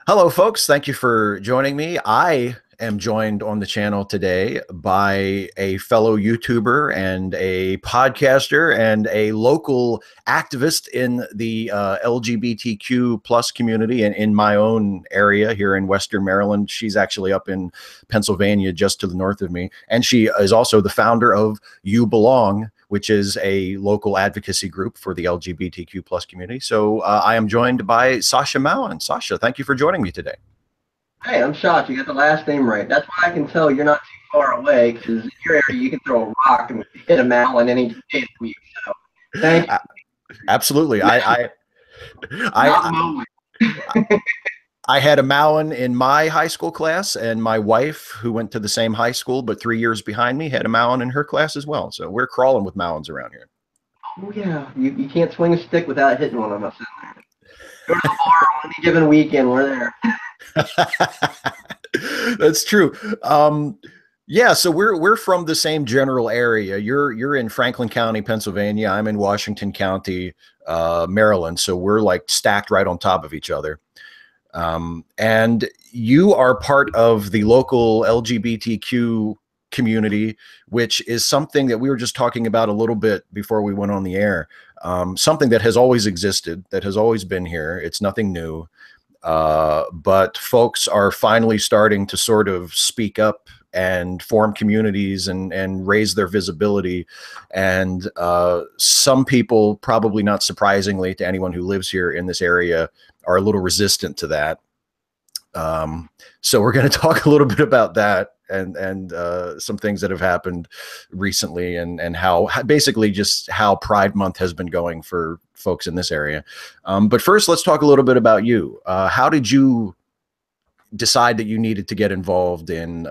Hello, folks. Thank you for joining me. I am joined on the channel today by a fellow YouTuber and a podcaster and a local activist in the LGBTQ plus community and in my own area here in Western Maryland. She's actually up in Pennsylvania, just to the north of me. And she is also the founder of You Belong, which is a local advocacy group for the LGBTQ plus community. So I am joined by Sasha Mallon. Sasha, thank you for joining me today. Hey, I'm shocked you got the last name right. That's why I can tell you're not too far away, because in your area you can throw a rock and hit a mountain any day of the week. So thank you. Absolutely. Not I, mowing. I had a Mallon in my high school class, and my wife, who went to the same high school but 3 years behind me, had a Mallon in her class as well. So we're crawling with Mallons around here. Oh yeah, you can't swing a stick without hitting one of us in there. Go to the bar on any given weekend, we're there. That's true. Yeah, so we're from the same general area. You're in Franklin County, Pennsylvania. I'm in Washington County, Maryland. So we're like stacked right on top of each other. And you are part of the local LGBTQ community, which is something that we were just talking about a little bit before we went on the air. Something that has always existed, that has always been here. It's nothing new. But folks are finally starting to sort of speak up and form communities and raise their visibility. And some people, probably not surprisingly to anyone who lives here in this area, are a little resistant to that. So we're going to talk a little bit about that and some things that have happened recently and how basically just how Pride Month has been going for folks in this area. But first, let's talk a little bit about you. How did you decide that you needed to get involved in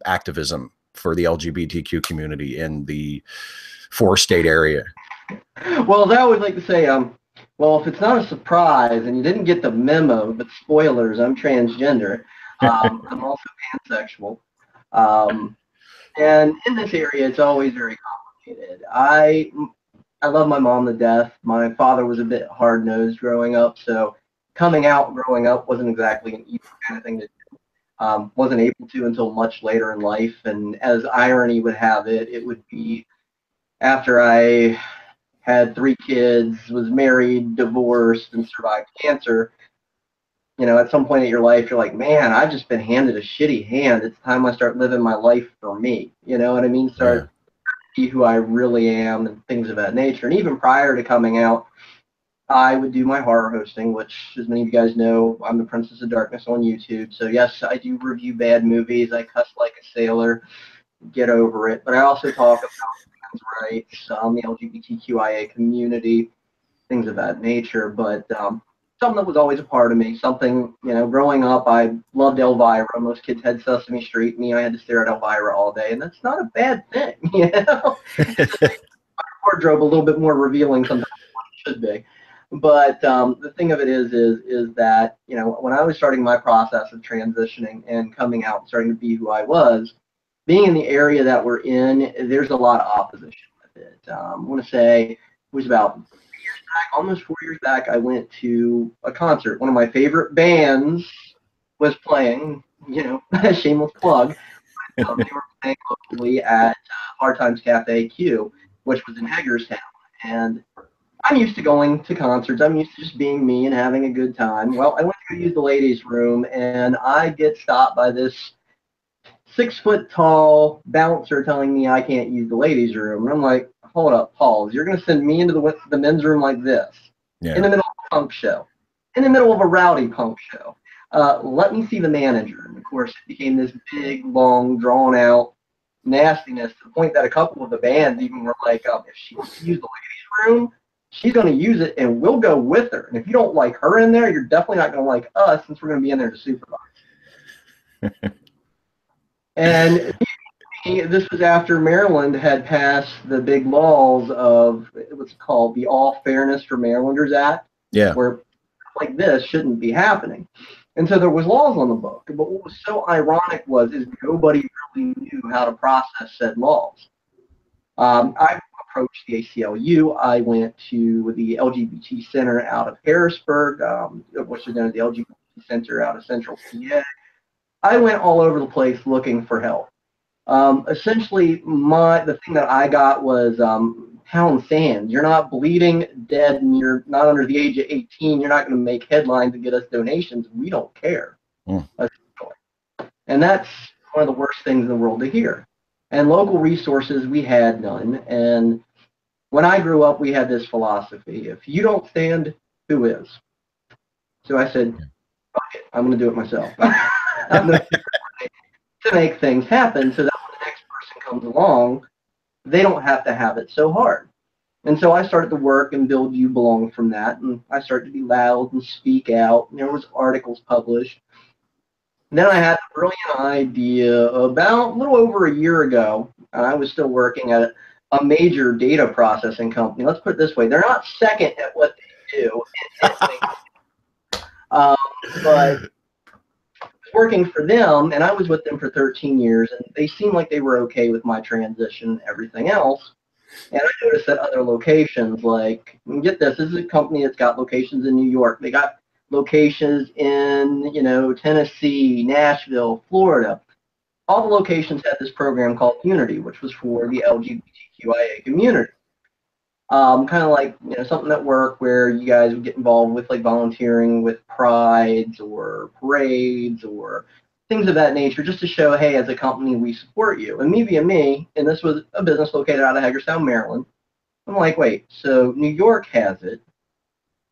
activism for the LGBTQ community in the four-state area? Well, I would like to say, well, if it's not a surprise and you didn't get the memo, but spoilers, I'm transgender. I'm also pansexual. Um, and in this area, it's always very complicated. I love my mom to death. My father was a bit hard-nosed growing up, so coming out growing up wasn't exactly an easy kind of thing to do. Wasn't able to until much later in life, and as irony would have it, it would be after I had 3 kids, was married, divorced, and survived cancer. You know, at some point in your life, you're like, man, I've just been handed a shitty hand. It's time I start living my life for me. You know what I mean? Yeah. Start be who I really am and things of that nature. And even prior to coming out, I would do my horror hosting, which, as many of you guys know, I'm the Princess of Darkness on YouTube. So yes, I do review bad movies. I cuss like a sailor. Get over it. But I also talk about trans rights, the LGBTQIA community, things of that nature. But something that was always a part of me. Something, you know, growing up, I loved Elvira. Most kids had Sesame Street. Me, I had to stare at Elvira all day, and that's not a bad thing, you know. Wardrobe a little bit more revealing sometimes than it should be. But the thing of it is that, you know, when I was starting my process of transitioning and coming out and starting to be who I was, being in the area that we're in, there's a lot of opposition with it. I want to say it was about back, almost 4 years back, I went to a concert. One of my favorite bands was playing, you know, shameless plug. They were playing locally at Hard Times Cafe Q, which was in Hagerstown. And I'm used to going to concerts. I'm used to just being me and having a good time. Well, I went to go use the ladies' room, and I get stopped by this 6 foot tall bouncer telling me I can't use the ladies' room. And I'm like, hold up, pause. You're going to send me into the men's room like this in Yeah. the middle of a punk show, in the middle of a rowdy punk show. Let me see the manager. And of course, it became this big, long, drawn out nastiness to the point that a couple of the bands even were like, if she wants to use the ladies' room, she's going to use it and we'll go with her. And if you don't like her in there, you're definitely not going to like us since we're going to be in there to supervise. And this was after Maryland had passed the big laws of what's called the All Fairness for Marylanders Act, Yeah. where like this shouldn't be happening. And so there was laws on the book. But what was so ironic is nobody really knew how to process said laws. I approached the ACLU. I went to the LGBT Center out of Harrisburg, which is known as the LGBT Center out of Central PA. I went all over the place looking for help. Essentially, the thing that I got was pound sand. You're not bleeding, dead, and you're not under the age of 18. You're not going to make headlines and get us donations. We don't care. And that's one of the worst things in the world to hear. And local resources, we had none. And when I grew up, we had this philosophy: if you don't stand, who is? So I said, fuck it, I'm going to do it myself. I'm going to make things happen so that when the next person comes along, they don't have to have it so hard. And so I started to work and build You Belong from that. And I started to be loud and speak out. And there was articles published. And then I had a brilliant idea about a little over a year ago. I was still working at a major data processing company. Let's put it this way: they're not second at what they do, but working for them, and I was with them for 13 years, and they seemed like they were okay with my transition and everything else. And I noticed that other locations, like, get this is a company that's got locations in New York. They got locations in, Tennessee, Nashville, Florida. All the locations had this program called Unity, which was for the LGBTQIA community. Kind of like, something at work where you guys would get involved with, like, volunteering with prides or parades or things of that nature, just to show, hey, as a company, we support you. And me being me, and this was a business located out of Hagerstown, Maryland, I'm like, wait, so New York has it,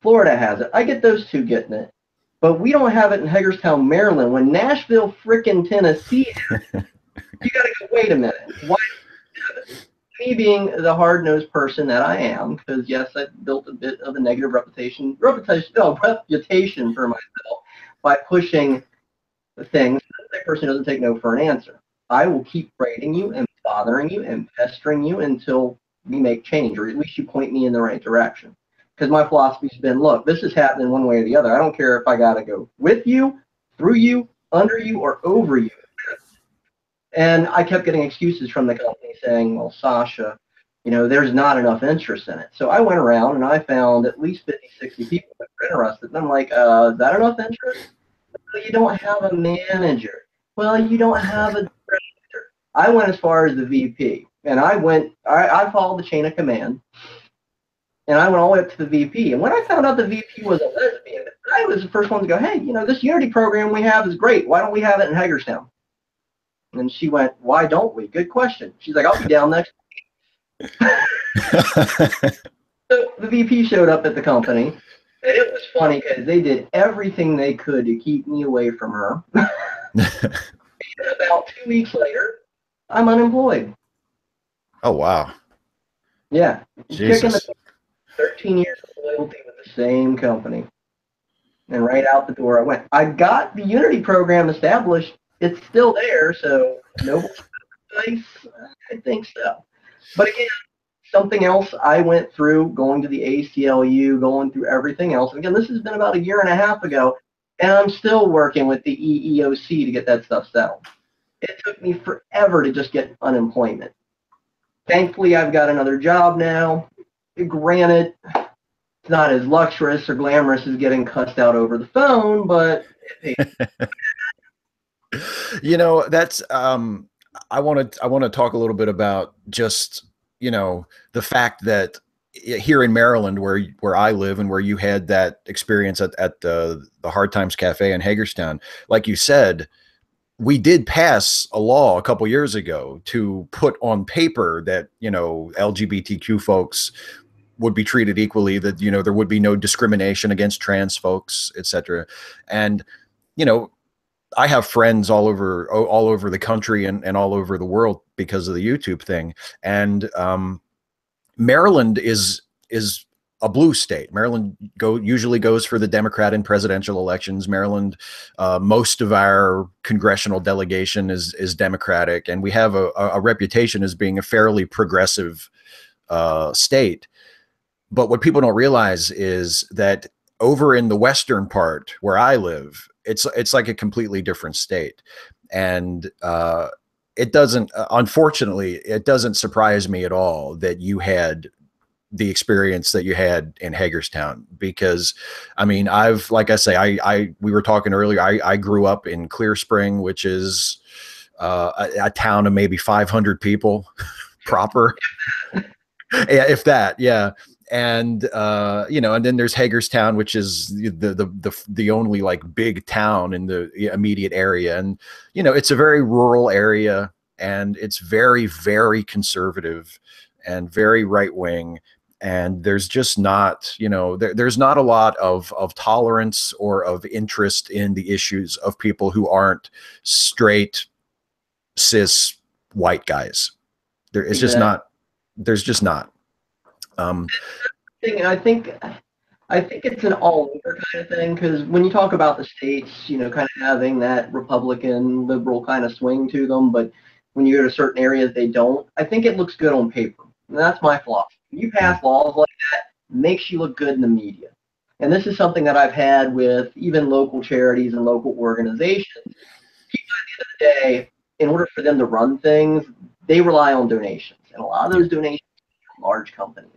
Florida has it. I get those two getting it. But we don't have it in Hagerstown, Maryland. When Nashville, frickin' Tennessee has it, you got to go, wait a minute. Why don't we have it? Me being the hard-nosed person that I am, because, yes, I built a bit of a negative reputation for myself by pushing things. That person doesn't take no for an answer. I will keep writing you and bothering you and pestering you until we make change, or at least you point me in the right direction. Because my philosophy's been, look, this is happening one way or the other. I don't care if I got to go with you, through you, under you, or over you. And I kept getting excuses from the company saying, well, Sasha, there's not enough interest in it. So I went around and I found at least 50, 60 people that were interested. And I'm like, is that enough interest? Well, you don't have a manager. Well, you don't have a director. I went as far as the VP. And I followed the chain of command. And I went all the way up to the VP. And when I found out the VP was a lesbian, I was the first one to go, hey, this Unity program we have is great. Why don't we have it in Hagerstown? And she went, why don't we? Good question. She's like, I'll be down next week. So the VP showed up at the company. And it was funny because they did everything they could to keep me away from her. About 2 weeks later, I'm unemployed. Oh, wow. Yeah. Jesus. 13 years of loyalty with the same company. And right out the door I went. I got the Unity program established. It's still there, so no place. I think so. But again, something else I went through, going to the ACLU, going through everything else. Again, this has been about 1.5 years ago, and I'm still working with the EEOC to get that stuff settled. It took me forever to just get unemployment. Thankfully, I've got another job now. Granted, it's not as luxurious or glamorous as getting cussed out over the phone, but it pays. That's I want to talk a little bit about just the fact that here in Maryland, where I live and where you had that experience at the Hard Times Cafe in Hagerstown, like you said, we did pass a law a couple years ago to put on paper that LGBTQ folks would be treated equally, that there would be no discrimination against trans folks, etc. And I have friends all over the country and all over the world because of the YouTube thing. And Maryland is a blue state. Maryland usually goes for the Democrat in presidential elections. Maryland, most of our congressional delegation is Democratic, and we have a reputation as being a fairly progressive state. But what people don't realize is that over in the western part where I live, it's like a completely different state. And it doesn't, unfortunately, it doesn't surprise me at all that you had the experience that you had in Hagerstown, because I mean, like I say, we were talking earlier, I grew up in Clear Spring, which is a town of maybe 500 people proper. Yeah, if that, yeah. And you know, and then there's Hagerstown, which is the only like big town in the immediate area. And you know, it's a very rural area, and it's very, very conservative and very right wing. And there's just not, you know, there's not a lot of tolerance or of interest in the issues of people who aren't straight, cis, white guys. There is just not. There's just not. I think it's an all-over kind of thing, because when you talk about the states, you know, kind of having that Republican liberal kind of swing to them, but when you go to certain areas, they don't. I think it looks good on paper. And that's my philosophy. When you pass laws like that, it makes you look good in the media. And this is something that I've had with even local charities and local organizations. People at the end of the day, in order for them to run things, they rely on donations. And a lot of those donations are from large companies.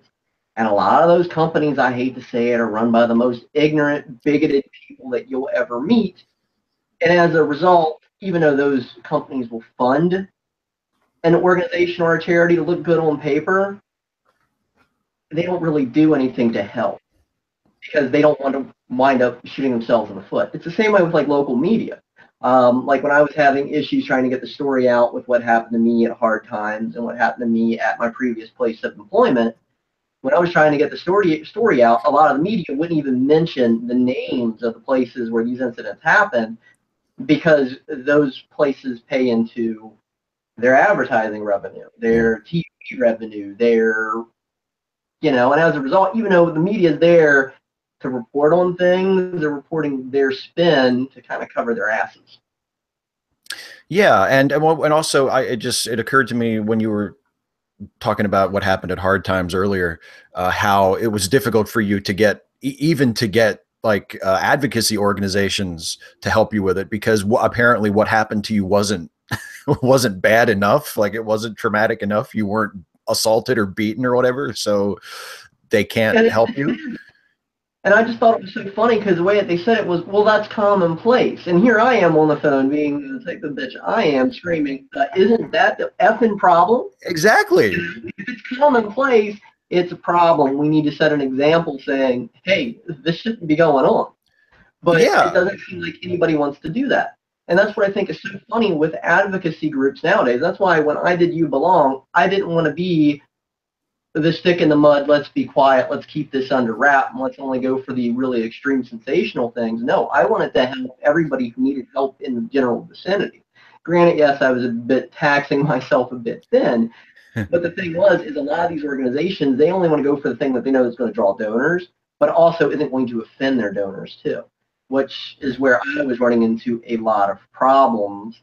And a lot of those companies, I hate to say it, are run by the most ignorant, bigoted people that you'll ever meet. And as a result, even though those companies will fund an organization or a charity to look good on paper, they don't really do anything to help, because they don't want to wind up shooting themselves in the foot. It's the same way with like local media. Like when I was having issues trying to get the story out with what happened to me at Hard Times and what happened to me at my previous place of employment, when I was trying to get the story out, a lot of the media wouldn't even mention the names of the places where these incidents happened, because those places pay into their advertising revenue, their TV revenue, their, you know, and as a result, even though the media is there to report on things, they're reporting their spin to kind of cover their asses. Yeah, and also it occurred to me when you were talking about what happened at Hard Times earlier, how it was difficult for you to get even to get like advocacy organizations to help you with it, because apparently what happened to you wasn't wasn't bad enough, like it wasn't traumatic enough, you weren't assaulted or beaten or whatever, so they can't help you. And I just thought it was so funny, because the way that they said it was, well, that's commonplace. And here I am on the phone being the type of bitch I am, screaming, isn't that the effing problem? Exactly. If it's commonplace, it's a problem. We need to set an example saying, hey, this shouldn't be going on. But it doesn't seem like anybody wants to do that. And that's what I think is so funny with advocacy groups nowadays. That's why when I did You Belong, I didn't want to be the stick in the mud, let's be quiet, let's keep this under wrap, and let's only go for the really extreme sensational things. No, I wanted to help everybody who needed help in the general vicinity. Granted, yes, I was a bit taxing myself a bit thin, but the thing is a lot of these organizations, they only want to go for the thing that they know is going to draw donors, but also isn't going to offend their donors too, which is where I was running into a lot of problems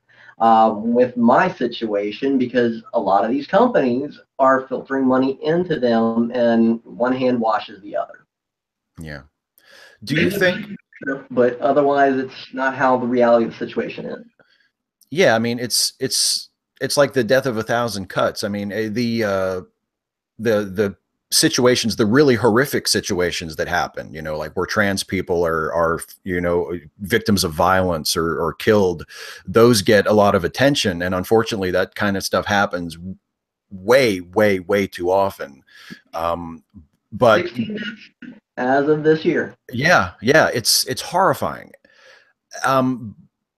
with my situation, because a lot of these companies are filtering money into them, and one hand washes the other. Yeah. Do you think? But otherwise, it's not how the reality of the situation is. Yeah, I mean, it's like the death of a thousand cuts. I mean, the situations, the really horrific situations that happen, you know, like where trans people are you know, victims of violence or killed, those get a lot of attention, and unfortunately that kind of stuff happens way too often. But 16 as of this year. Yeah, it's horrifying.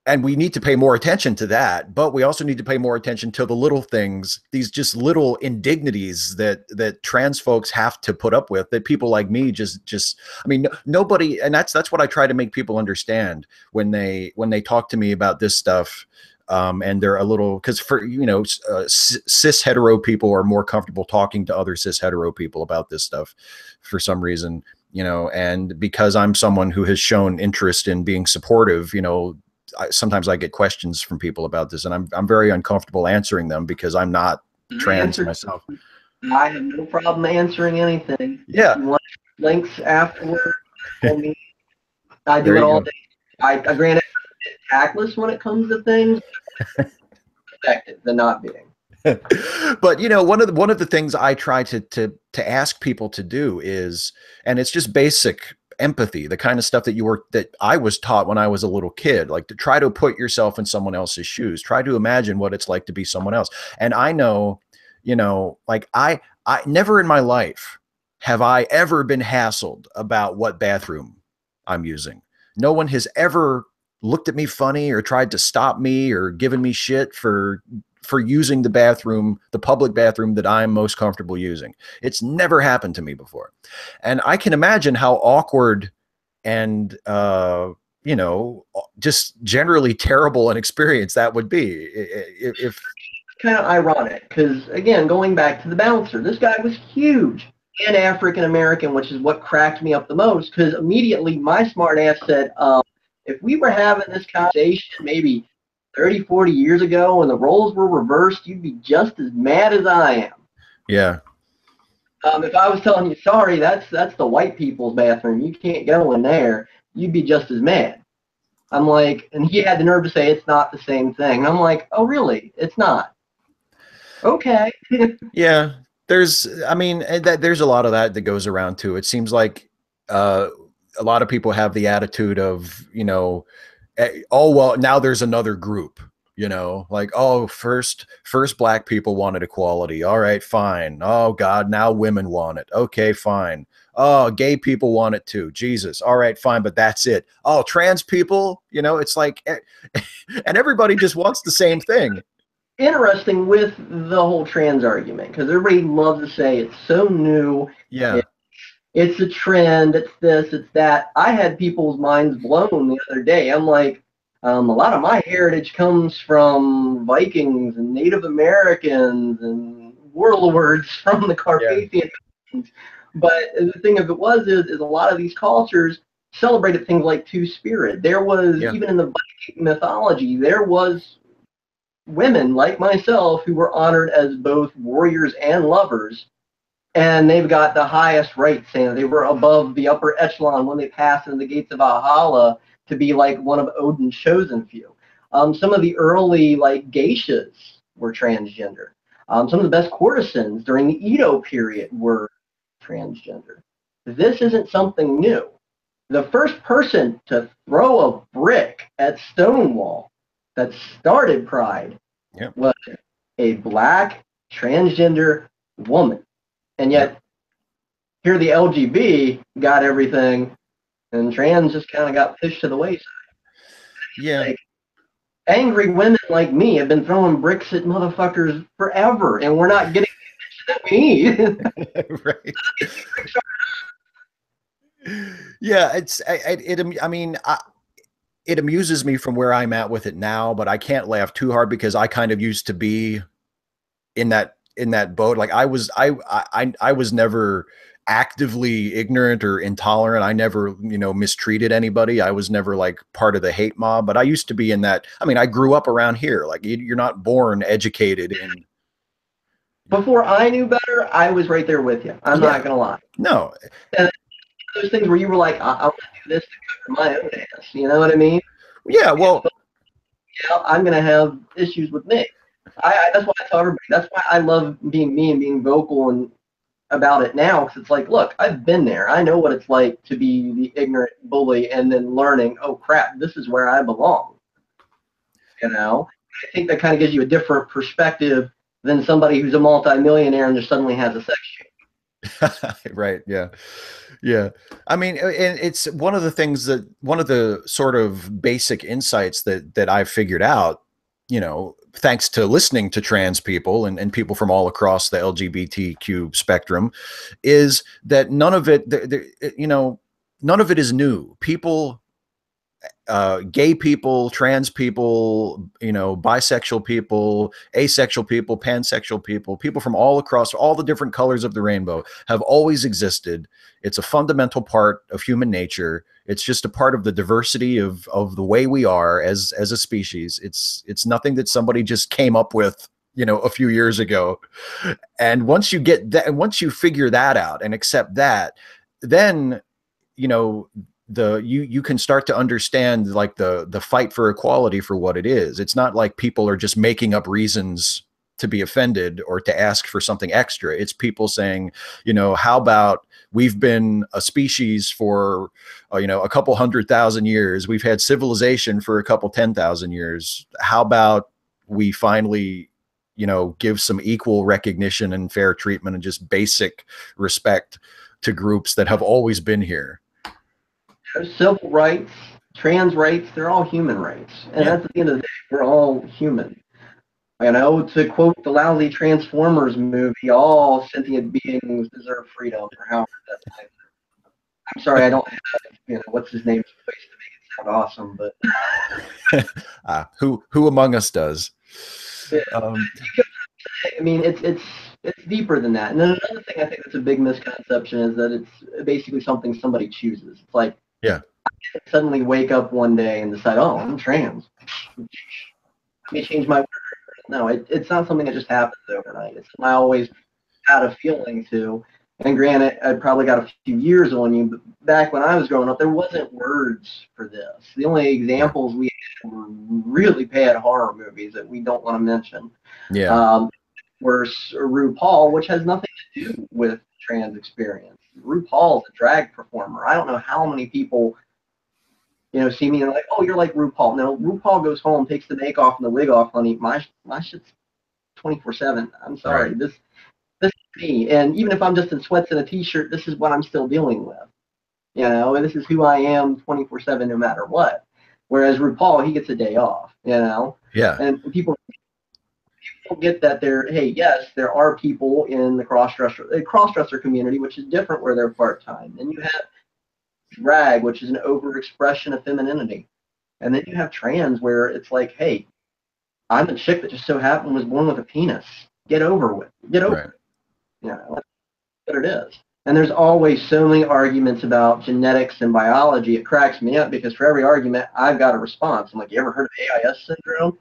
And we need to pay more attention to that, but we also need to pay more attention to the little things, these just little indignities that trans folks have to put up with, that people like me just I mean, nobody, and that's what I try to make people understand when they talk to me about this stuff. And they're a little, because for, you know, cis hetero people are more comfortable talking to other cis hetero people about this stuff for some reason, you know, and because I'm someone who has shown interest in being supportive, you know, sometimes I get questions from people about this, and I'm very uncomfortable answering them because I'm not trans myself. I have no problem answering anything. Yeah. If you want links afterward, tell me. I do it all day. I granted, tactless when it comes to things, effective than not being. But you know, one of the things I try to ask people to do is, and it's just basic empathy, the kind of stuff that I was taught when I was a little kid, like to try to put yourself in someone else's shoes, try to imagine what it's like to be someone else. And I know, you know, like I never in my life have I ever been hassled about what bathroom I'm using. No one has ever looked at me funny or tried to stop me or given me shit for using the bathroom, the public bathroom that I'm most comfortable using. It's never happened to me before. And I can imagine how awkward and, you know, just generally terrible an experience that would be if Kind of ironic because, again, going back to the bouncer, this guy was huge and African American, which is what cracked me up the most because immediately my smart ass said, if we were having this conversation maybe 30, 40 years ago when the roles were reversed, you'd be just as mad as I am. Yeah. If I was telling you, sorry, that's the white people's bathroom, you can't go in there, you'd be just as mad. I'm like, and he had the nerve to say it's not the same thing. And I'm like, oh, really? It's not. Okay. Yeah. I mean, there's a lot of that goes around too. It seems like a lot of people have the attitude of, you know, oh, well, now there's another group, you know, like, oh, first black people wanted equality. All right, fine. Oh God, now women want it. Okay, fine. Oh, gay people want it too. Jesus. All right, fine. But that's it. Oh, trans people, you know, it's like, and everybody just wants the same thing. Interesting with the whole trans argument because everybody loves to say it's so new. Yeah. It's a trend. It's this. It's that. I had people's minds blown the other day. I'm like, a lot of my heritage comes from Vikings and Native Americans and warlords from the Carpathian Mountains. But the thing of it is a lot of these cultures celebrated things like Two-Spirit. There was, even in the Viking mythology, there was women like myself who were honored as both warriors and lovers, and they've got the highest rights, saying they were above the upper echelon when they passed into the gates of Valhalla to be like one of Odin's chosen few. Some of the early like geishas were transgender. Some of the best courtesans during the Edo period were transgender. This isn't something new. The first person to throw a brick at Stonewall that started Pride was a black transgender woman. And yet, here the LGB got everything, and trans just kind of got pushed to the wayside. Yeah. Like, angry women like me have been throwing bricks at motherfuckers forever, and we're not getting the attention that we need. Right. Yeah, it amuses me from where I'm at with it now, but I can't laugh too hard because I kind of used to be in that boat. Like I was never actively ignorant or intolerant. I never, you know, mistreated anybody. I was never like part of the hate mob, but I used to be in that. I mean, I grew up around here. Like you're not born educated in. Before I knew better, I was right there with you. I'm not gonna lie. No. And those things where you were like, I want to do this to cover my own ass. You know what I mean? Yeah. Well, yeah, I'm gonna have issues with me. That's why I tell everybody. That's why I love being me and being vocal and about it now. Because it's like, look, I've been there. I know what it's like to be the ignorant bully, and then learning, oh crap, this is where I belong. You know, I think that kind of gives you a different perspective than somebody who's a multimillionaire and just suddenly has a sex change. Right. Yeah. Yeah. I mean, and it's one of the sort of basic insights that I've figured out, you know, thanks to listening to trans people and people from all across the LGBTQ spectrum, is that none of it, you know, none of it is new. People, gay people, trans people, you know, bisexual people, asexual people, pansexual people, people from all across all the different colors of the rainbow have always existed. It's a fundamental part of human nature. It's just a part of the diversity of the way we are as a species. It's nothing that somebody just came up with, you know, a few years ago. And once you get that, once you figure that out and accept that, then, you know, you can start to understand like the fight for equality for what it is. It's not like people are just making up reasons to be offended or to ask for something extra. It's people saying, you know, how about we've been a species for, you know, a couple 100,000 years. We've had civilization for a couple 10,000 years. How about we finally, you know, give some equal recognition and fair treatment and just basic respect to groups that have always been here. Civil rights, trans rights, they're all human rights. And that's at the end of the day, we're all human. You know, to quote the lousy Transformers movie, all sentient beings deserve freedom, or however that's like. I'm sorry, I don't have, you know, what's his name's voice to make it sound awesome, but who among us does? Yeah. I mean, it's deeper than that. And then another thing I think that's a big misconception is that it's basically something somebody chooses. It's like, yeah, I suddenly wake up one day and decide, oh, I'm trans. Let me change my word. No, it's not something that just happens overnight. It's something I always had a feeling to. And granted, I probably got a few years on you, but back when I was growing up, there wasn't words for this. The only examples we had were really bad horror movies that we don't want to mention. Yeah. Were RuPaul, which has nothing to do with trans experience. RuPaul's a drag performer. I don't know how many people, you know, see me and are like, oh, you're like RuPaul. No, RuPaul goes home, takes the make off and the wig off, honey. My shit's 24/7. I'm sorry. Right. This is me. And even if I'm just in sweats and a t-shirt, this is what I'm still dealing with. You know, and this is who I am 24/7 no matter what. Whereas RuPaul, he gets a day off, you know? Yeah. And people get that hey, yes, there are people in the cross-dresser community, which is different where they're part-time. And you have drag, which is an overexpression of femininity. And then you have trans, where it's like, hey, I'm a chick that just so happened was born with a penis. Get over it. You know, that's what it is. And there's always so many arguments about genetics and biology. It cracks me up because for every argument, I've got a response. I'm like, you ever heard of AIS syndrome?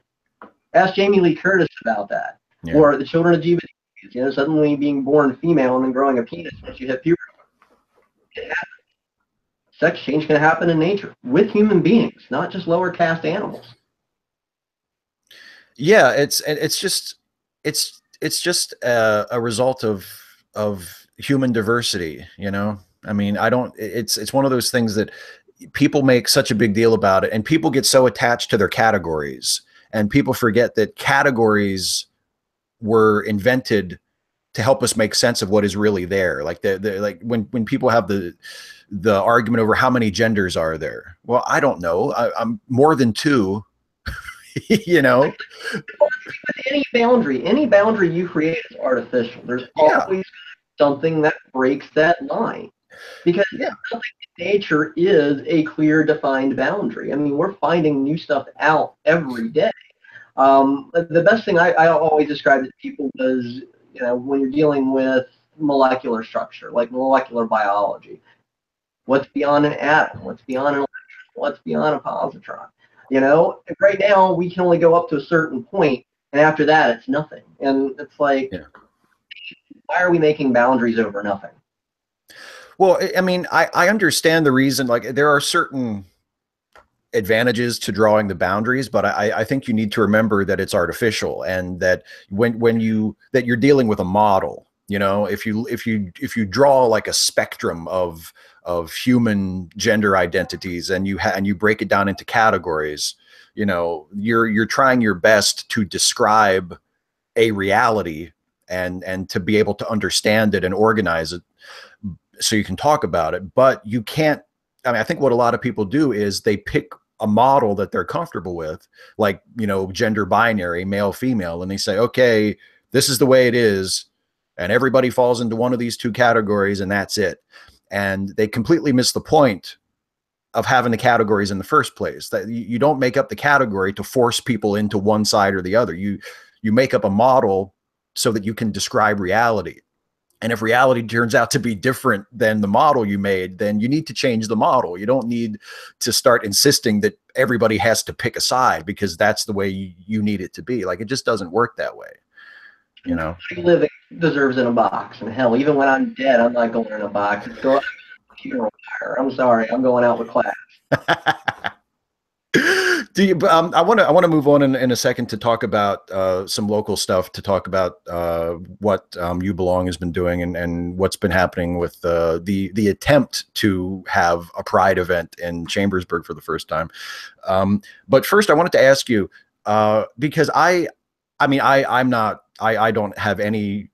Ask Jamie Lee Curtis about that. Yeah. Or the children of LGBTQ, you know, suddenly being born female and then growing a penis once you hit puberty. It happens. Sex change can happen in nature with human beings, not just lower caste animals. Yeah, it's just a result of human diversity, you know. I mean, it's one of those things that people make such a big deal about it, and people get so attached to their categories, and people forget that categories were invented to help us make sense of what is really there. Like like when people have the argument over how many genders are there. Well, I don't know. I'm more than two. You know, any boundary you create is artificial. There's always something that breaks that line, because nothing in nature is a clear defined boundary. I mean, we're finding new stuff out every day. The best thing I always describe to people was, you know, when you're dealing with molecular structure, like molecular biology, what's beyond an atom? What's beyond an electron? What's beyond a positron? You know, right now we can only go up to a certain point, and after that, it's nothing. And it's like, why are we making boundaries over nothing? Well, I mean, I understand the reason. Like, there are certain advantages to drawing the boundaries, but I think you need to remember that it's artificial, and that when you're dealing with a model. You know, if you draw like a spectrum of human gender identities, and you break it down into categories, you know, you're trying your best to describe a reality and to be able to understand it and organize it so you can talk about it. But you can't. I mean, I think what a lot of people do is they pick a model that they're comfortable with, like, you know, gender binary, male, female, and they say, okay, this is the way it is, and everybody falls into one of these two categories, and that's it. And they completely miss the point of having the categories in the first place. That you don't make up the category to force people into one side or the other. You make up a model so that you can describe reality. And if reality turns out to be different than the model you made, then you need to change the model. You don't need to start insisting that everybody has to pick a side because that's the way you need it to be. Like, it just doesn't work that way. You know, living deserves in a box, and hell, even when I'm dead, I'm not going in a box. Go out funeral pyre. I'm sorry, I'm going out with class. Do you? I want to move on in a second to talk about some local stuff. To talk about what You Belong has been doing and what's been happening with the attempt to have a Pride event in Chambersburg for the first time. But first, I wanted to ask you because I mean, I'm not. I don't have any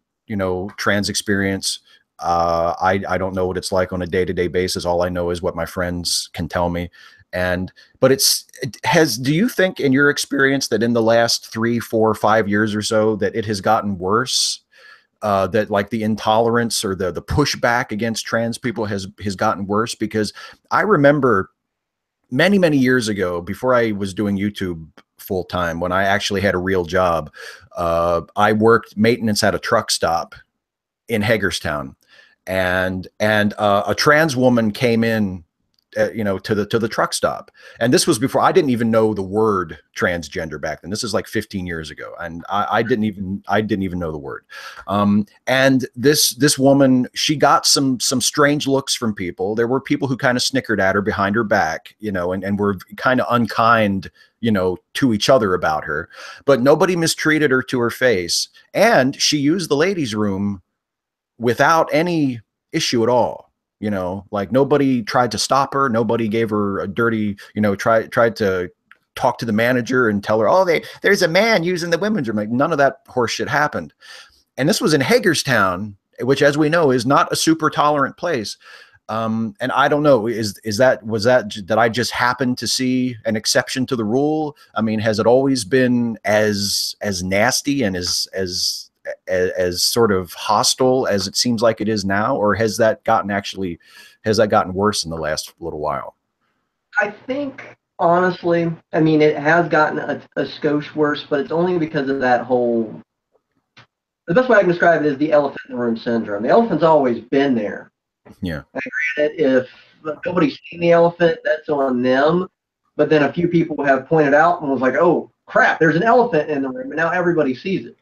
trans experience. I don't know what it's like on a day-to-day basis. All I know is what my friends can tell me. And but do you think in your experience that in the last 3, 4, 5 years or so that it has gotten worse? That like the intolerance or the pushback against trans people has gotten worse? Because I remember many years ago, before I was doing YouTube full time, when I actually had a real job, I worked maintenance at a truck stop in Hagerstown, and a trans woman came in, to the truck stop. And this was before I didn't even know the word transgender back then. This is like 15 years ago, and I didn't even know the word. And this woman, she got some strange looks from people. There were people who kind of snickered at her behind her back, and were kind of unkind, to each other about her, but nobody mistreated her to her face. And she used the ladies' room without any issue at all. Like nobody tried to stop her. Nobody gave her a dirty, tried to talk to the manager and tell her, oh, there's a man using the women's room. Like none of that horse shit happened. And this was in Hagerstown, which, as we know, is not a super tolerant place. And I don't know, did I just happen to see an exception to the rule? I mean, has it always been as nasty and as sort of hostile as it seems like it is now, or has that gotten worse in the last little while? I think honestly, I mean, it has gotten a skosh worse, but it's only because of that whole. The best way I can describe it is the elephant in the room syndrome. The elephant's always been there. Yeah. And granted, if nobody's seen the elephant, that's on them. But then a few people have pointed out and was like, "Oh crap, there's an elephant in the room," and now everybody sees it.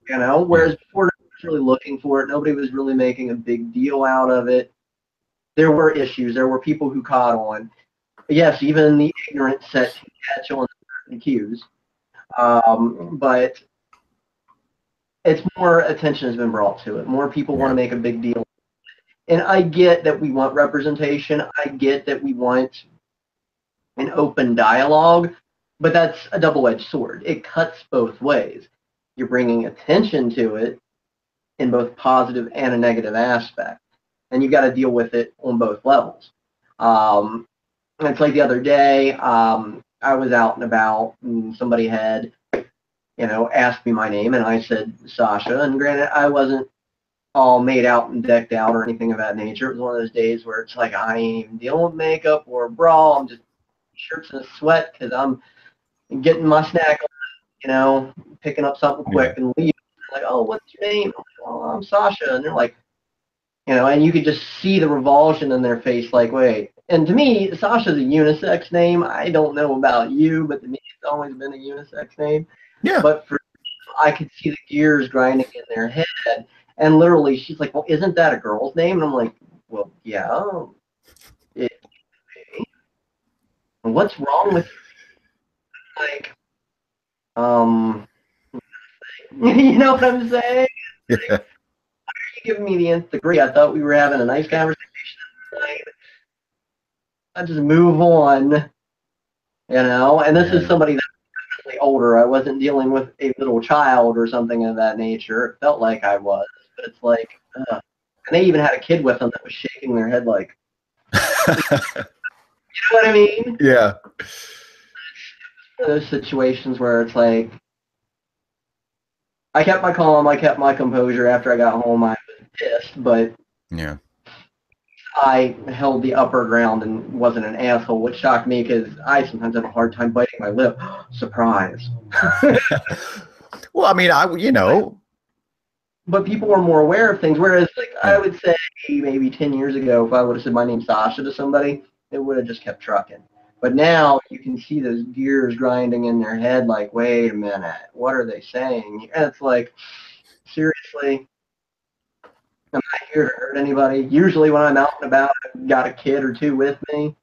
Whereas before, nobody was really looking for it. Nobody was really making a big deal out of it. There were issues. There were people who caught on. Yes, even the ignorant set to catch on certain cues. But it's more attention has been brought to it. More people want to make a big deal. And I get that we want representation. I get that we want an open dialogue, but that's a double-edged sword. It cuts both ways. You're bringing attention to it in both positive and a negative aspect, and you've got to deal with it on both levels. It's like the other day, I was out and about, and somebody had, asked me my name, and I said Sasha. And granted, I wasn't all made out and decked out or anything of that nature. It was one of those days where it's like I ain't even dealing with makeup or a bra. I'm just shirts and a sweat because I'm getting my snack on, picking up something quick and leave. Like, oh, what's your name? I'm like, oh, I'm Sasha. And they're like, and you could just see the revulsion in their face, like, wait. And to me, Sasha's a unisex name. I don't know about you, but to me, it's always been a unisex name. Yeah. But I could see the gears grinding in their head. And literally, she's like, well, isn't that a girl's name? And I'm like, well, yeah. And what's wrong with you? Like, you know what I'm saying? Yeah. Why are you giving me the nth degree? I thought we were having a nice conversation tonight. I just move on, And this is somebody that's definitely older. I wasn't dealing with a little child or something of that nature. It felt like I was, but it's like, and they even had a kid with them that was shaking their head like, you know what I mean? Yeah. Those situations where it's like, I kept my calm, I kept my composure. After I got home, I was pissed, but yeah, I held the upper ground and wasn't an asshole, which shocked me because I sometimes have a hard time biting my lip. Surprise. Well, I mean, But people were more aware of things, whereas, like, I would say maybe 10 years ago, if I would have said my name's Sasha to somebody, it would have just kept trucking. But now you can see those gears grinding in their head, like, wait a minute, what are they saying? And it's like, seriously, I'm not here to hurt anybody. Usually when I'm out and about, I've got a kid or two with me.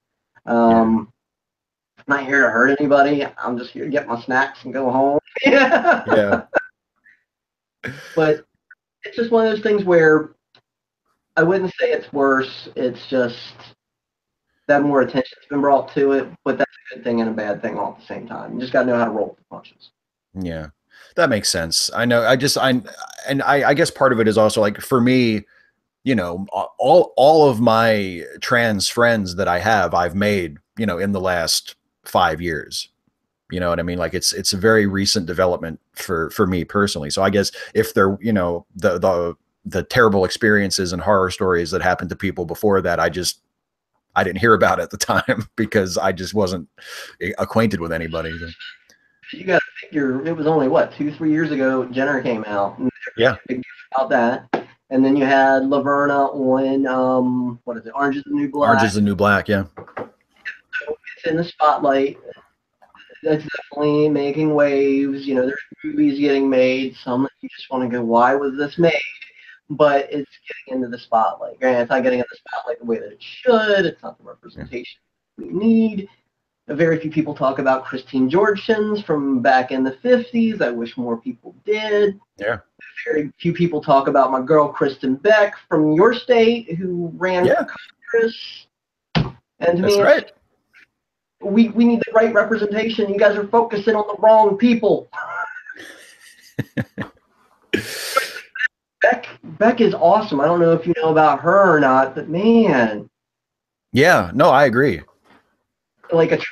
I'm not here to hurt anybody. I'm just here to get my snacks and go home. Yeah. Yeah. But it's just one of those things where I wouldn't say it's worse. It's just that more attention's been brought to it, but that's a good thing and a bad thing all at the same time. You just got to know how to roll with the punches. Yeah, that makes sense. I know. I guess part of it is also like for me, you know, all of my trans friends that I have, I've made, you know, in the last 5 years. You know what I mean? Like it's a very recent development for me personally. So I guess if there, you know, the terrible experiences and horror stories that happened to people before that, I didn't hear about at the time because I just wasn't acquainted with anybody. You got to figure it was only what 2-3 years ago Jenner came out and Yeah, about that, and then you had Laverna on what is it, Orange is the New Black. Orange is the New Black. Yeah, So it's in the spotlight. That's definitely making waves. You know, there's movies getting made. Some that you just want to go, why was this made? But it's getting into the spotlight. Granted, it's not getting into the spotlight the way that it should. It's not the representation we need. Very few people talk about Christine Georgesons from back in the 50s. I wish more people did. yeah. Very few people talk about my girl Kristen Beck from your state who ran for Congress. And to That's me, right. We need the right representation. You guys are focusing on the wrong people. Beck is awesome. I don't know if you know about her or not, but man. Yeah, no, I agree. Like a trained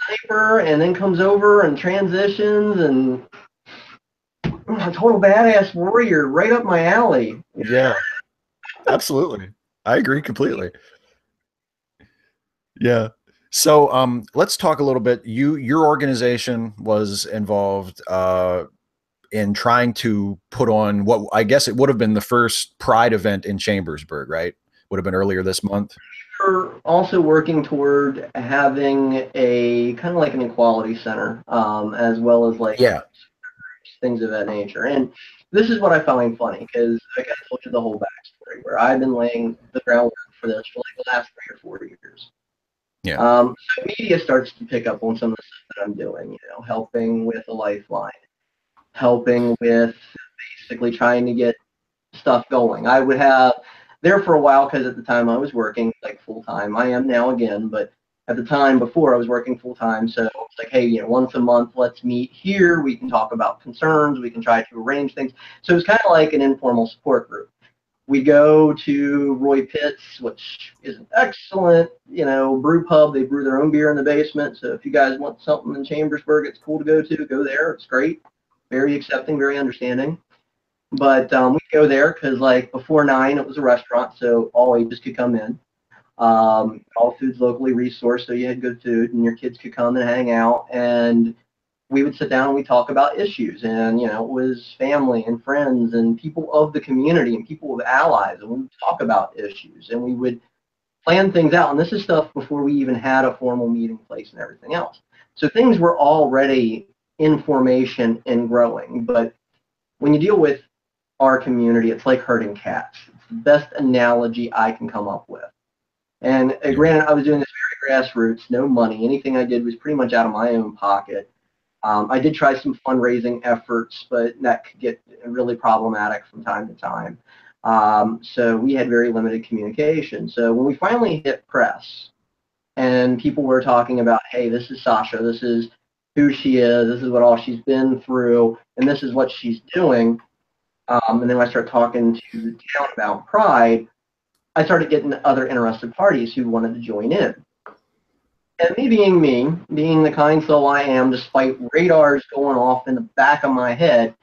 sniper and then comes over and transitions and a total badass warrior, right up my alley. Yeah, absolutely. I agree completely. Yeah. So let's talk a little bit. Your organization was involved in trying to put on what I guess it would have been the first Pride event in Chambersburg, right? Would have been earlier this month. We're also working toward having a kind of like an equality center, as well as like things of that nature. And this is what I find funny because like I told you the whole backstory where I've been laying the groundwork for this for like the last 3 or 4 years. Yeah. So media starts to pick up on some of the stuff that I'm doing, you know, helping with a lifeline, helping with basically trying to get stuff going. I would have there for a while because at the time I was working like full time. I am now again, but at the time before I was working full time. So it's like, hey, you know, once a month, let's meet here. We can talk about concerns. We can try to arrange things. So it's kind of like an informal support group. We go to Roy Pitt's, which is an excellent, you know, brew pub. They brew their own beer in the basement. So if you guys want something in Chambersburg, it's cool to go to. Go there. It's great. Very accepting, very understanding. But we go there because, like, before 9, it was a restaurant, so all ages could come in. All food's locally resourced, so you had good food, and your kids could come and hang out. And we would sit down and we talk about issues. And, you know, it was family and friends and people of the community and people with allies. And we would talk about issues and we would plan things out. And this is stuff before we even had a formal meeting place and everything else. So things were already in formation and growing. But when you deal with our community, it's like herding cats. It's the best analogy I can come up with. And granted, I was doing this very grassroots, no money. Anything I did was pretty much out of my own pocket. I did try some fundraising efforts, but that could get really problematic from time to time. So we had very limited communication. So when we finally hit press and people were talking about, hey, this is Sasha, this is who she is, this is what all she's been through, and this is what she's doing. And then when I started talking to the town about Pride, I started getting other interested parties who wanted to join in. And me, being the kind soul I am, despite radars going off in the back of my head,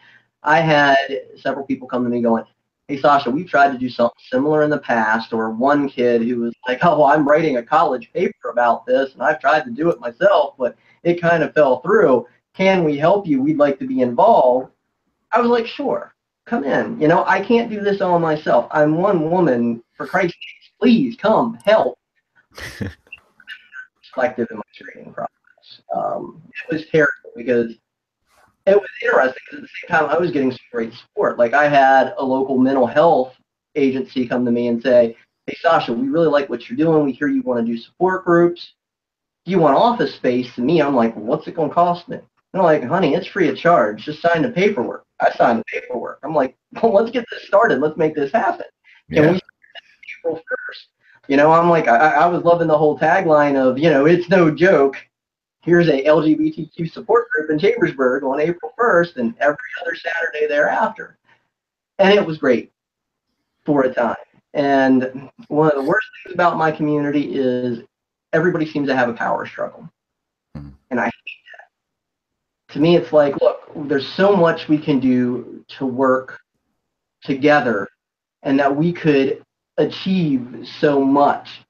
I had several people come to me going, hey, Sasha, we've tried to do something similar in the past. Or one kid who was like, oh, well, I'm writing a college paper about this, and I've tried to do it myself, but it kind of fell through. Can we help you? We'd like to be involved. I was like, sure, come in. You know, I can't do this all myself. I'm one woman. For Christ's sake, please come help. Reflective in my training process. It was terrible because it was interesting because at the same time I was getting some great support. Like I had a local mental health agency come to me and say, hey, Sasha, we really like what you're doing. We hear you want to do support groups. do you want office space? And me, I'm like, well, what's it going to cost me? And they're like, honey, it's free of charge. Just sign the paperwork. I signed the paperwork. I'm like, well, let's get this started. Let's make this happen. Can we start April 1st? You know, I'm like, I was loving the whole tagline of, you know, it's no joke. Here's a LGBTQ support group in Chambersburg on April 1st and every other Saturday thereafter. And it was great for a time. And one of the worst things about my community is everybody seems to have a power struggle. And I hate that. To me, it's like, look, there's so much we can do to work together and that we could achieve so much.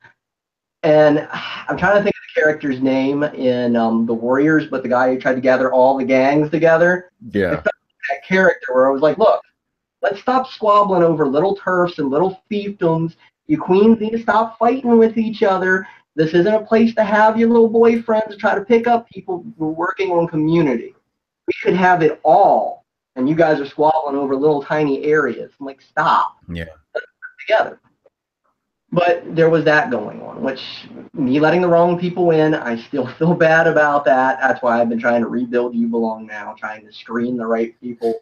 And I'm trying to think of the character's name in The Warriors, but the guy who tried to gather all the gangs together. Yeah. I felt like that character where I was like, look, let's stop squabbling over little turfs and little fiefdoms. You queens need to stop fighting with each other. This isn't a place to have your little boyfriends try to pick up people. We're working on community. We could have it all, and you guys are squabbling over little tiny areas. I'm like, stop. Yeah. Let's work together. But there was that going on, which me letting the wrong people in, I still feel bad about that. That's why I've been trying to rebuild You Belong Now, trying to screen the right people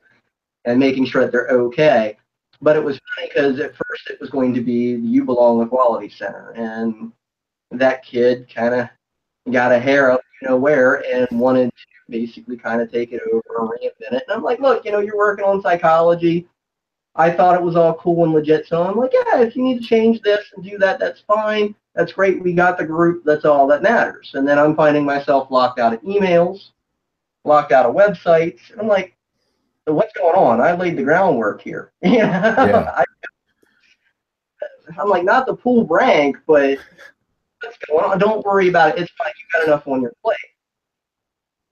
and making sure that they're okay. But it was funny because at first it was going to be the You Belong Equality Center, and that kid kind of got a hair up, you know where, and wanted to basically kind of take it over and reinvent it. And I'm like, look, you know, you're working on psychology. I thought it was all cool and legit, so I'm like, yeah, if you need to change this and do that, that's fine. That's great. We got the group. That's all that matters. And then I'm finding myself locked out of emails, locked out of websites. And I'm like, so what's going on? I laid the groundwork here. Yeah. I'm like, not to pull rank, but what's going on? Don't worry about it. It's fine. You got enough on your plate.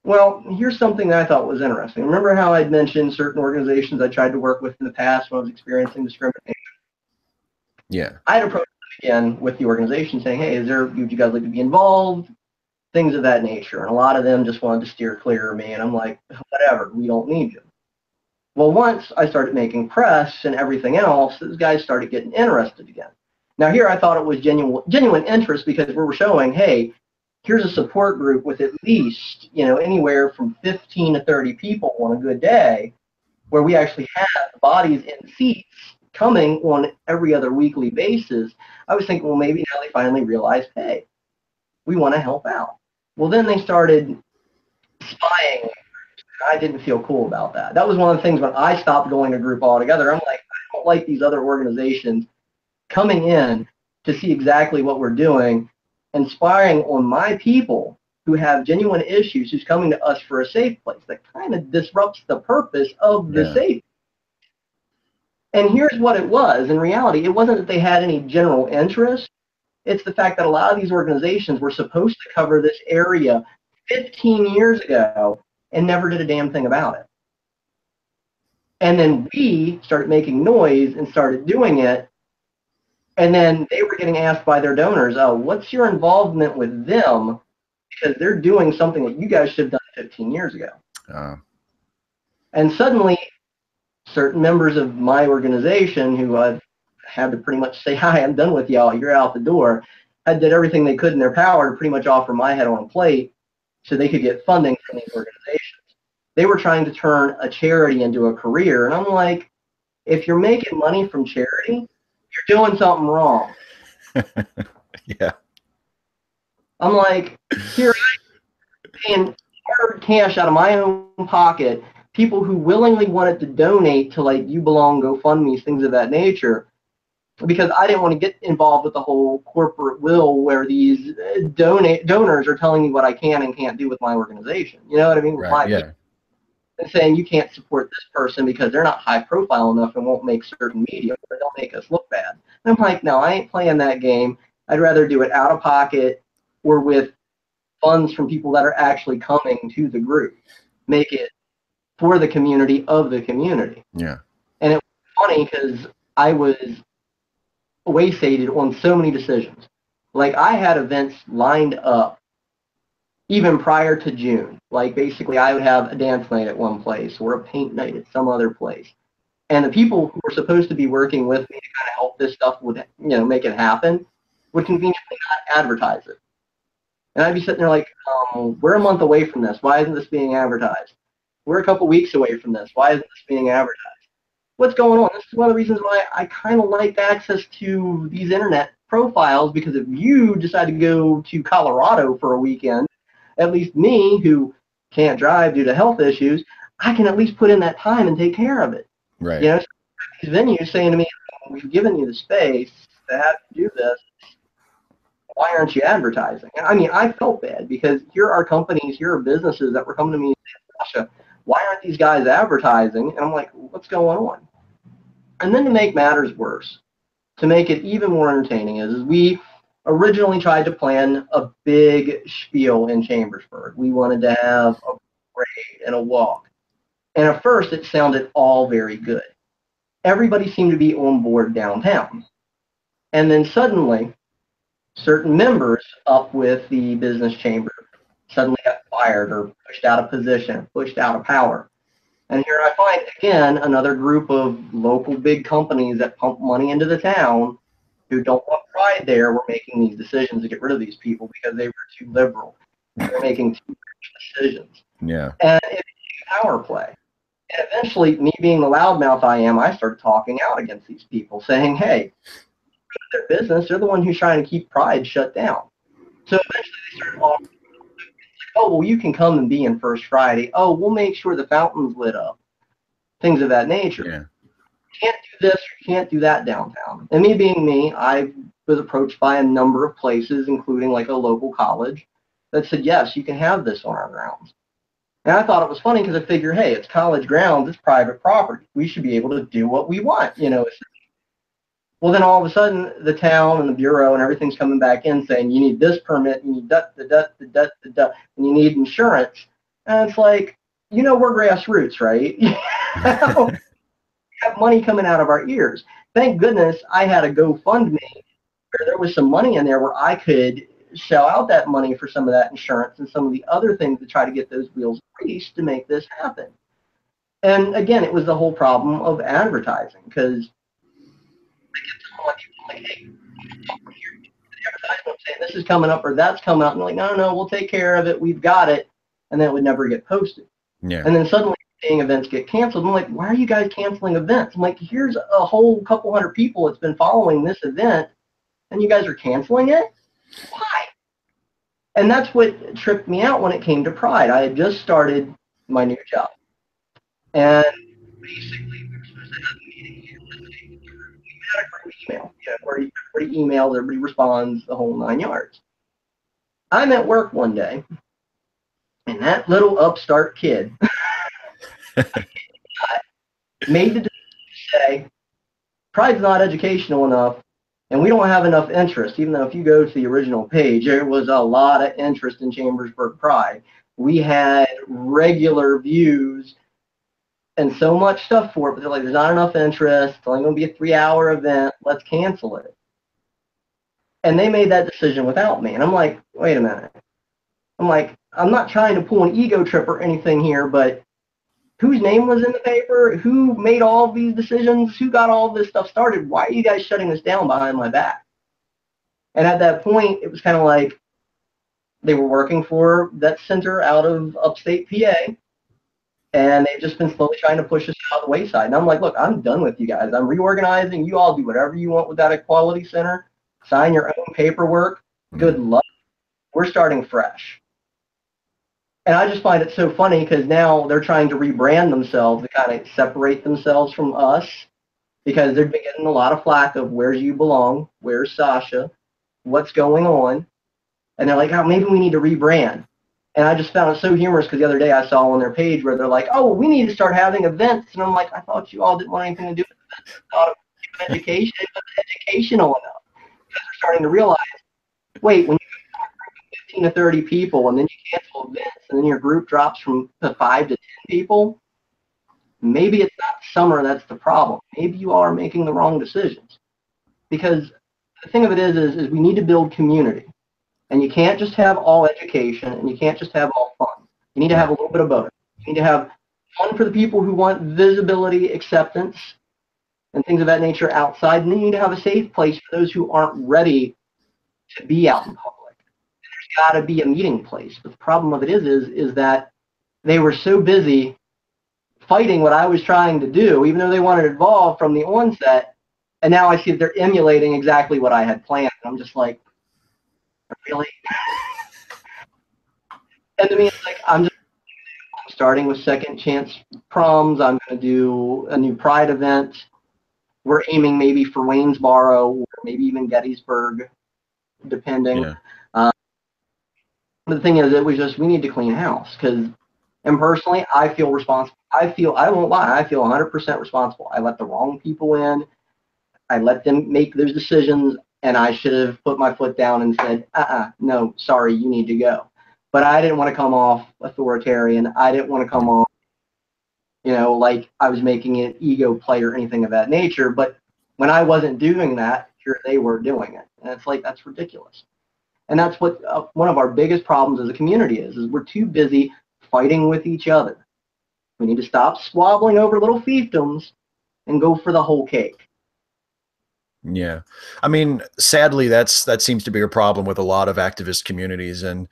Well, here's something that I thought was interesting. Remember how I'd mentioned certain organizations I tried to work with in the past when I was experiencing discrimination? Yeah. I had approached them again with the organization saying, hey, would you guys like to be involved? Things of that nature. And a lot of them just wanted to steer clear of me. And I'm like, whatever, we don't need you. Well, once I started making press and everything else, those guys started getting interested again. Now here I thought it was genuine interest because we were showing, hey, here's a support group with at least, you know, anywhere from 15 to 30 people on a good day where we actually have bodies in seats coming on every other weekly basis. I was thinking, well, maybe now they finally realized, hey, we want to help out. Well, then they started spying. I didn't feel cool about that. That was one of the things when I stopped going to group altogether. I'm like, I don't like these other organizations coming in to see exactly what we're doing and spying on my people who have genuine issues, who's coming to us for a safe place. That kind of disrupts the purpose of the safe. And here's what it was. In reality, it wasn't that they had any general interest. It's the fact that a lot of these organizations were supposed to cover this area 15 years ago and never did a damn thing about it. And then we started making noise and started doing it. And then they were getting asked by their donors, oh, what's your involvement with them? Because they're doing something that you guys should have done 15 years ago. And suddenly, certain members of my organization who I've had to pretty much say, hi, I'm done with y'all, you're out the door, had did everything they could in their power to pretty much offer my head on a plate so they could get funding from these organizations. They were trying to turn a charity into a career. And I'm like, if you're making money from charity, you're doing something wrong. Yeah. I'm like, here I'm paying hard cash out of my own pocket, people who willingly wanted to donate to like You Belong, GoFundMe, things of that nature, because I didn't want to get involved with the whole corporate will where these donors are telling me what I can and can't do with my organization. You know what I mean? With Right. Yeah. And saying you can't support this person because they're not high profile enough and won't make certain media or they'll make us look bad. And I'm like, no, I ain't playing that game. I'd rather do it out of pocket or with funds from people that are actually coming to the group. Make it for the community of the community. Yeah. And it was funny because I was waysated on so many decisions. Like I had events lined up even prior to June. Like basically I would have a dance night at one place or a paint night at some other place. And the people who were supposed to be working with me to kind of help this stuff would, you know, make it happen, would conveniently not advertise it. And I'd be sitting there like, we're a month away from this. Why isn't this being advertised? We're a couple weeks away from this. Why isn't this being advertised? What's going on? This is one of the reasons why I kind of like access to these internet profiles, because if you decide to go to Colorado for a weekend, at least me, who can't drive due to health issues, I can at least put in that time and take care of it. Right. You know, so these venues saying to me, we've given you the space to have to do this. Why aren't you advertising? I mean, I felt bad because here are companies, here are businesses that were coming to me and saying, Sasha, why aren't these guys advertising? And I'm like, what's going on? And then to make matters worse, to make it even more entertaining, is we originally tried to plan a big spiel in Chambersburg. We wanted to have a parade and a walk. And at first, it sounded all very good. Everybody seemed to be on board downtown. And then suddenly, certain members up with the business chamber suddenly got fired or pushed out of position, pushed out of power. And here I find, again, another group of local big companies that pump money into the town who don't want pride there were making these decisions to get rid of these people because they were too liberal. They were making too rich decisions. Yeah. And it became power play. And eventually, me being the loudmouth I am, I started talking out against these people, saying, hey, their business, they're the one who's trying to keep pride shut down. So eventually they started offering, oh, well, you can come and be in First Friday. Oh, we'll make sure the fountain's lit up. Things of that nature. Yeah. You can't do this, or you can't do that downtown. And me being me, I was approached by a number of places, including like a local college, that said, yes, you can have this on our grounds. And I thought it was funny because I figured, hey, it's college grounds, it's private property. We should be able to do what we want, you know. Well, then all of a sudden, the town and the bureau and everything's coming back in saying, you need this permit, you need and you need insurance. And it's like, you know, we're grassroots, right? You know, we have money coming out of our ears. Thank goodness I had a GoFundMe where there was some money in there where I could shell out that money for some of that insurance and some of the other things to try to get those wheels greased to make this happen. And again, it was the whole problem of advertising, because like, hey, advertisement saying this is coming up or that's coming up, and like, no, we'll take care of it, we've got it, and then it would never get posted. Yeah. And then suddenly seeing events get canceled. I'm like, why are you guys canceling events? I'm like, here's a whole couple hundred people that's been following this event, and you guys are canceling it? Why? And that's what tripped me out when it came to Pride. I had just started my new job. And basically, we were supposed to have a meeting here. We had a group email, you know, where everybody emails, everybody responds, the whole 9 yards. I'm at work one day, and that little upstart kid made the decision to say, Pride's not educational enough, and we don't have enough interest, even though if you go to the original page, there was a lot of interest in Chambersburg Pride. We had regular views and so much stuff for it, but they're like, there's not enough interest, it's only going to be a 3-hour event, let's cancel it. And they made that decision without me. And I'm like, wait a minute. I'm like, I'm not trying to pull an ego trip or anything here, but whose name was in the paper? Who made all these decisions? Who got all this stuff started? Why are you guys shutting this down behind my back? And at that point, it was kind of like they were working for that center out of upstate PA, and they've just been slowly trying to push us out the wayside. And I'm like, look, I'm done with you guys. I'm reorganizing. You all do whatever you want with that equality center. Sign your own paperwork. Good luck. We're starting fresh. And I just find it so funny because now they're trying to rebrand themselves to kind of separate themselves from us, because they've been getting a lot of flack of where's you belong, where's Sasha, what's going on. And they're like, oh, maybe we need to rebrand. And I just found it so humorous because the other day I saw on their page where they're like, oh, we need to start having events. And I'm like, I thought you all didn't want anything to do with events. I thought it was education, but educational enough. Because they're starting to realize, wait, when you 15 to 30 people and then you cancel events and then your group drops from 5 to 10 people, maybe it's not summer that's the problem. Maybe you all are making the wrong decisions. Because the thing of it is we need to build community. And you can't just have all education, and you can't just have all fun. You need to have a little bit of both. You need to have fun for the people who want visibility, acceptance, and things of that nature outside, and then you need to have a safe place for those who aren't ready to be out in public. And got to be a meeting place. But the problem of it is that they were so busy fighting what I was trying to do, even though they wanted to evolve from the onset. And now I see that they're emulating exactly what I had planned. And I'm just like, really? And to me, it's like, I'm starting with second chance proms. I'm going to do a new Pride event. We're aiming maybe for Waynesboro or maybe even Gettysburg, depending. Yeah. But the thing is, it was just, we need to clean house because, and personally, I feel responsible. I won't lie, I feel 100% responsible. I let the wrong people in. I let them make those decisions, and I should have put my foot down and said, no, sorry, you need to go. But I didn't want to come off authoritarian. I didn't want to come off, like I was making an ego play or anything of that nature. But when I wasn't doing that, here they were doing it. And it's like, that's ridiculous. And that's what one of our biggest problems as a community is we're too busy fighting with each other. We need to stop squabbling over little fiefdoms and go for the whole cake. Yeah. I mean, sadly, that seems to be a problem with a lot of activist communities. And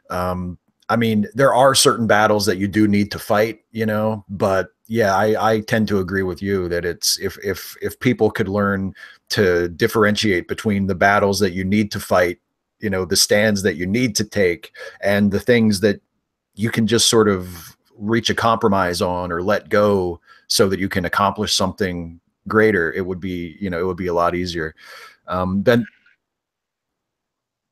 I mean, there are certain battles that you do need to fight, but yeah, I tend to agree with you that it's if people could learn to differentiate between the battles that you need to fight, the stands that you need to take, and the things that you can just sort of reach a compromise on or let go so that you can accomplish something greater, it would be a lot easier. Then,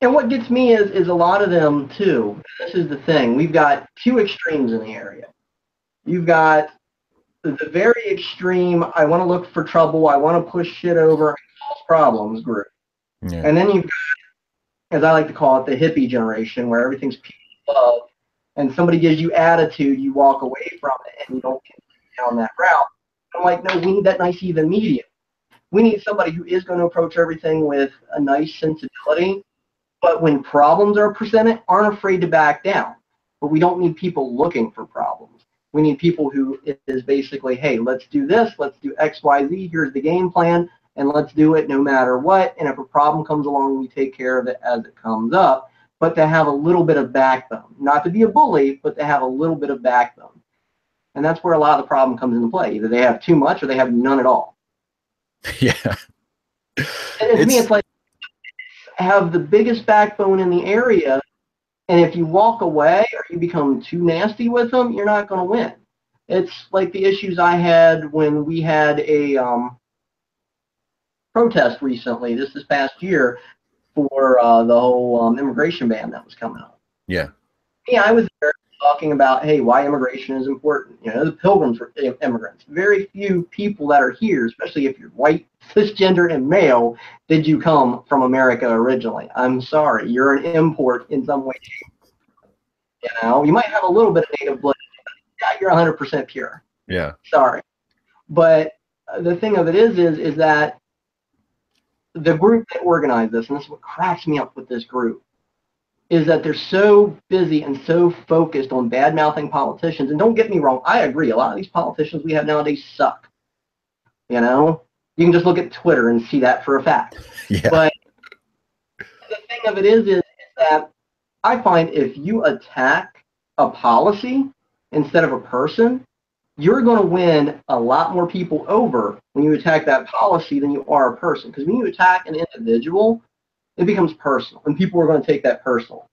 and what gets me is a lot of them too. This is the thing. We've got two extremes in the area. You've got the very extreme, I want to look for trouble, I want to push shit over and cause problems group. yeah. And then you've got, as I like to call it, the hippie generation, where everything's peace and love, and somebody gives you attitude, you walk away from it, and you don't continue down that route. I'm like, no, we need that nice even medium. We need somebody who is going to approach everything with a nice sensibility, but when problems are presented, aren't afraid to back down. But we don't need people looking for problems. We need people who is basically, hey, let's do this, let's do X, Y, Z, here's the game plan, and let's do it no matter what. And if a problem comes along, we take care of it as it comes up, but to have a little bit of backbone. Not to be a bully, but to have a little bit of backbone. And that's where a lot of the problem comes into play. Either they have too much or they have none at all. Yeah. And to me, it's like, have the biggest backbone in the area, and if you walk away or you become too nasty with them, you're not going to win. It's like the issues I had when we had a protest recently, this past year, for the whole immigration ban that was coming up. Yeah. Yeah, I was there talking about, hey, why immigration is important. The pilgrims were immigrants. Very few people that are here, especially if you're white, cisgender, and male, did you come from America originally. I'm sorry, you're an import in some way. You might have a little bit of native blood, but you're 100% pure. Yeah. Sorry. But the thing of it is that the group that organized this, and this is what cracks me up with this group, is that they're so busy and so focused on bad-mouthing politicians. And don't get me wrong, I agree. A lot of these politicians we have nowadays suck. You can just look at Twitter and see that for a fact. Yeah. But the thing of it is that I find if you attack a policy instead of a person, you're going to win a lot more people over when you attack that policy than you are a person. Because when you attack an individual, it becomes personal, and people are going to take that personal.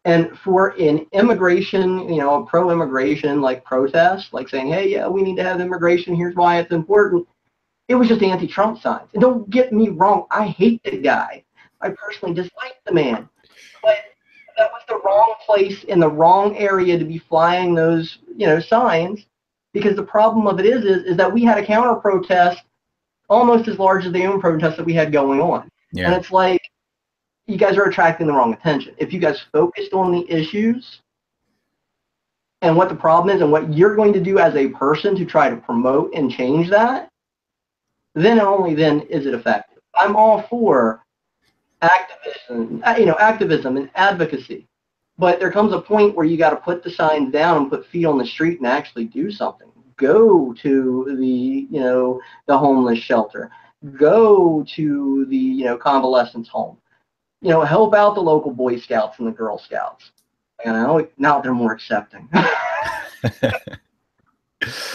And for an immigration, a pro-immigration like protest, like saying, hey, yeah, we need to have immigration, here's why it's important, it was just anti-Trump signs. And don't get me wrong, I hate the guy. I personally dislike the man. But that was the wrong place in the wrong area to be flying those, signs, because the problem of it is that we had a counter-protest almost as large as the own protest that we had going on. Yeah. And it's like, you guys are attracting the wrong attention. If you guys focused on the issues and what the problem is and what you're going to do as a person to try to promote and change that, then and only then is it effective. I'm all for activism, activism and advocacy, but there comes a point where you got to put the signs down and put feet on the street and actually do something. Go to the, the homeless shelter. Go to the, convalescence home. help out the local Boy Scouts and the Girl Scouts. Now they're more accepting.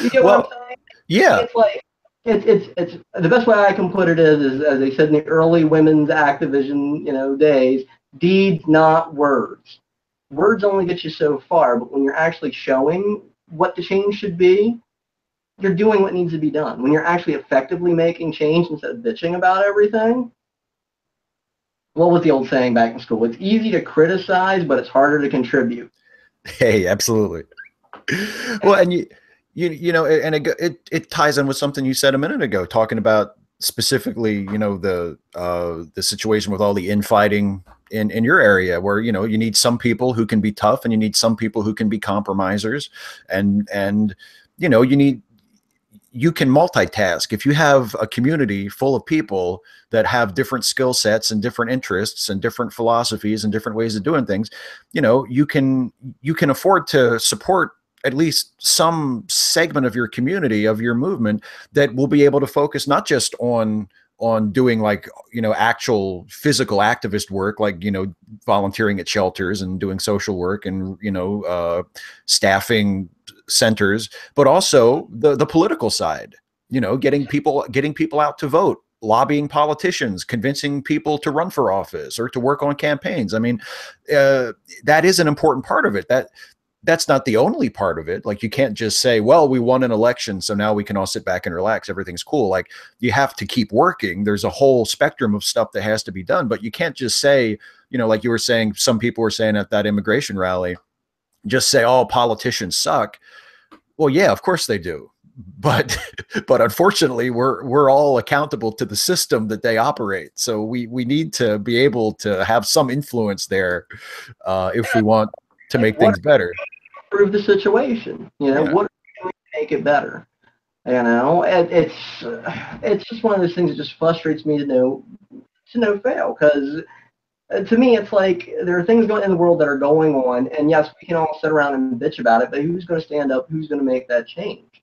You get what Well, I'm saying? yeah. It's like it's the best way I can put it is as they said in the early women's activism, days, deeds, not words. Words only get you so far, but when you're actually showing what the change should be, you're doing what needs to be done. When you're actually effectively making change instead of bitching about everything. What was the old saying back in school? It's easy to criticize, but it's harder to contribute. Hey, absolutely. Well, and and it ties in with something you said a minute ago, talking about specifically, the situation with all the infighting in your area, where you need some people who can be tough, and you need some people who can be compromisers, and you can multitask. If you have a community full of people that have different skill sets and different interests and different philosophies and different ways of doing things, you can afford to support at least some segment of your community, of your movement, that will be able to focus not just on doing like actual physical activist work, like volunteering at shelters and doing social work and staffing centers, but also the political side, getting people out to vote, lobbying politicians, convincing people to run for office or to work on campaigns. I mean, that is an important part of it. That's not the only part of it. Like, you can't just say, well, we won an election, so now we can all sit back and relax, everything's cool. Like, you have to keep working. There's a whole spectrum of stuff that has to be done, but you can't just say, like you were saying, some people were saying at that immigration rally, just say, oh, politicians suck. Well, yeah, of course they do. But unfortunately, we're all accountable to the system that they operate. So we need to be able to have some influence there if we want to make things better. Improve the situation. Yeah. What are we doing to make it better? It's just one of those things that just frustrates me to no fail, because to me, it's like there are things going in the world that are going on, and yes, we can all sit around and bitch about it, but who's going to stand up? Who's going to make that change?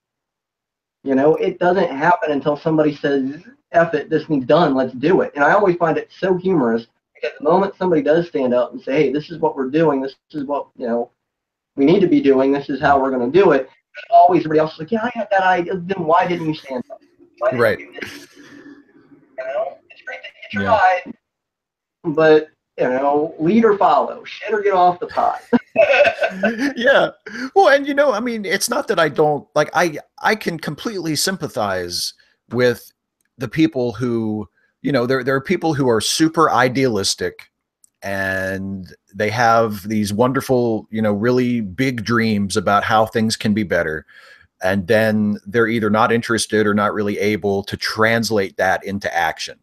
It doesn't happen until somebody says, F it, this needs done, let's do it. And I always find it so humorous, because the moment somebody does stand up and say, hey, this is what we're doing, this is what, we need to be doing, this is how we're going to do it, always everybody else is like, yeah, I had that idea, then why didn't you stand up? Why didn't right. you do this? It's great that you tried, but lead or follow, shit or get off the pot. Yeah. Well, and I mean, it's not that I don't like, I can completely sympathize with the people who, there are people who are super idealistic, and they have these wonderful, really big dreams about how things can be better. And then they're either not interested or not really able to translate that into action.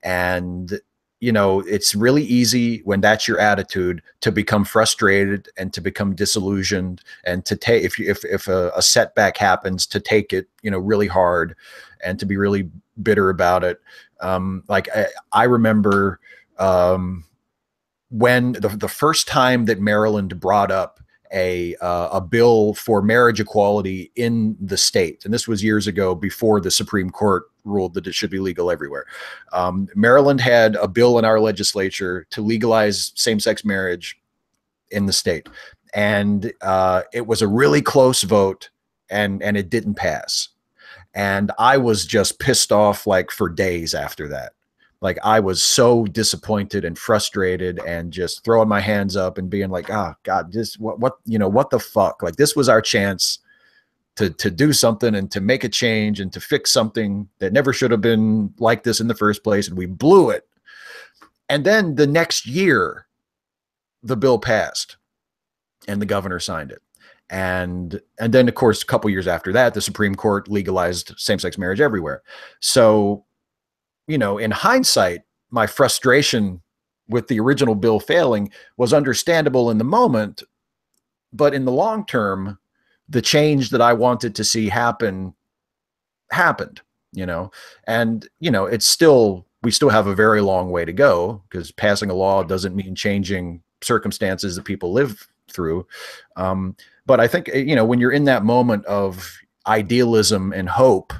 And it's really easy when that's your attitude to become frustrated and to become disillusioned, and to take, if a setback happens, to take it, really hard, and to be really bitter about it. Like I remember when the first time that Maryland brought up a bill for marriage equality in the state, and this was years ago, before the Supreme Court ruled that it should be legal everywhere. Maryland had a bill in our legislature to legalize same-sex marriage in the state, and it was a really close vote, and it didn't pass. And I was just pissed off, like, for days after that. Like, I was so disappointed and frustrated, and just throwing my hands up and being like, oh God, this, what the fuck? Like, this was our chance to do something and to make a change and to fix something that never should have been like this in the first place. And we blew it. And then the next year, the bill passed and the governor signed it. And then, of course, a couple years after that, the Supreme Court legalized same-sex marriage everywhere. So, in hindsight, my frustration with the original bill failing was understandable in the moment, but in the long term, the change that I wanted to see happened, and, it's still, we still have a very long way to go, because passing a law doesn't mean changing circumstances that people live through. But I think, when you're in that moment of idealism and hope,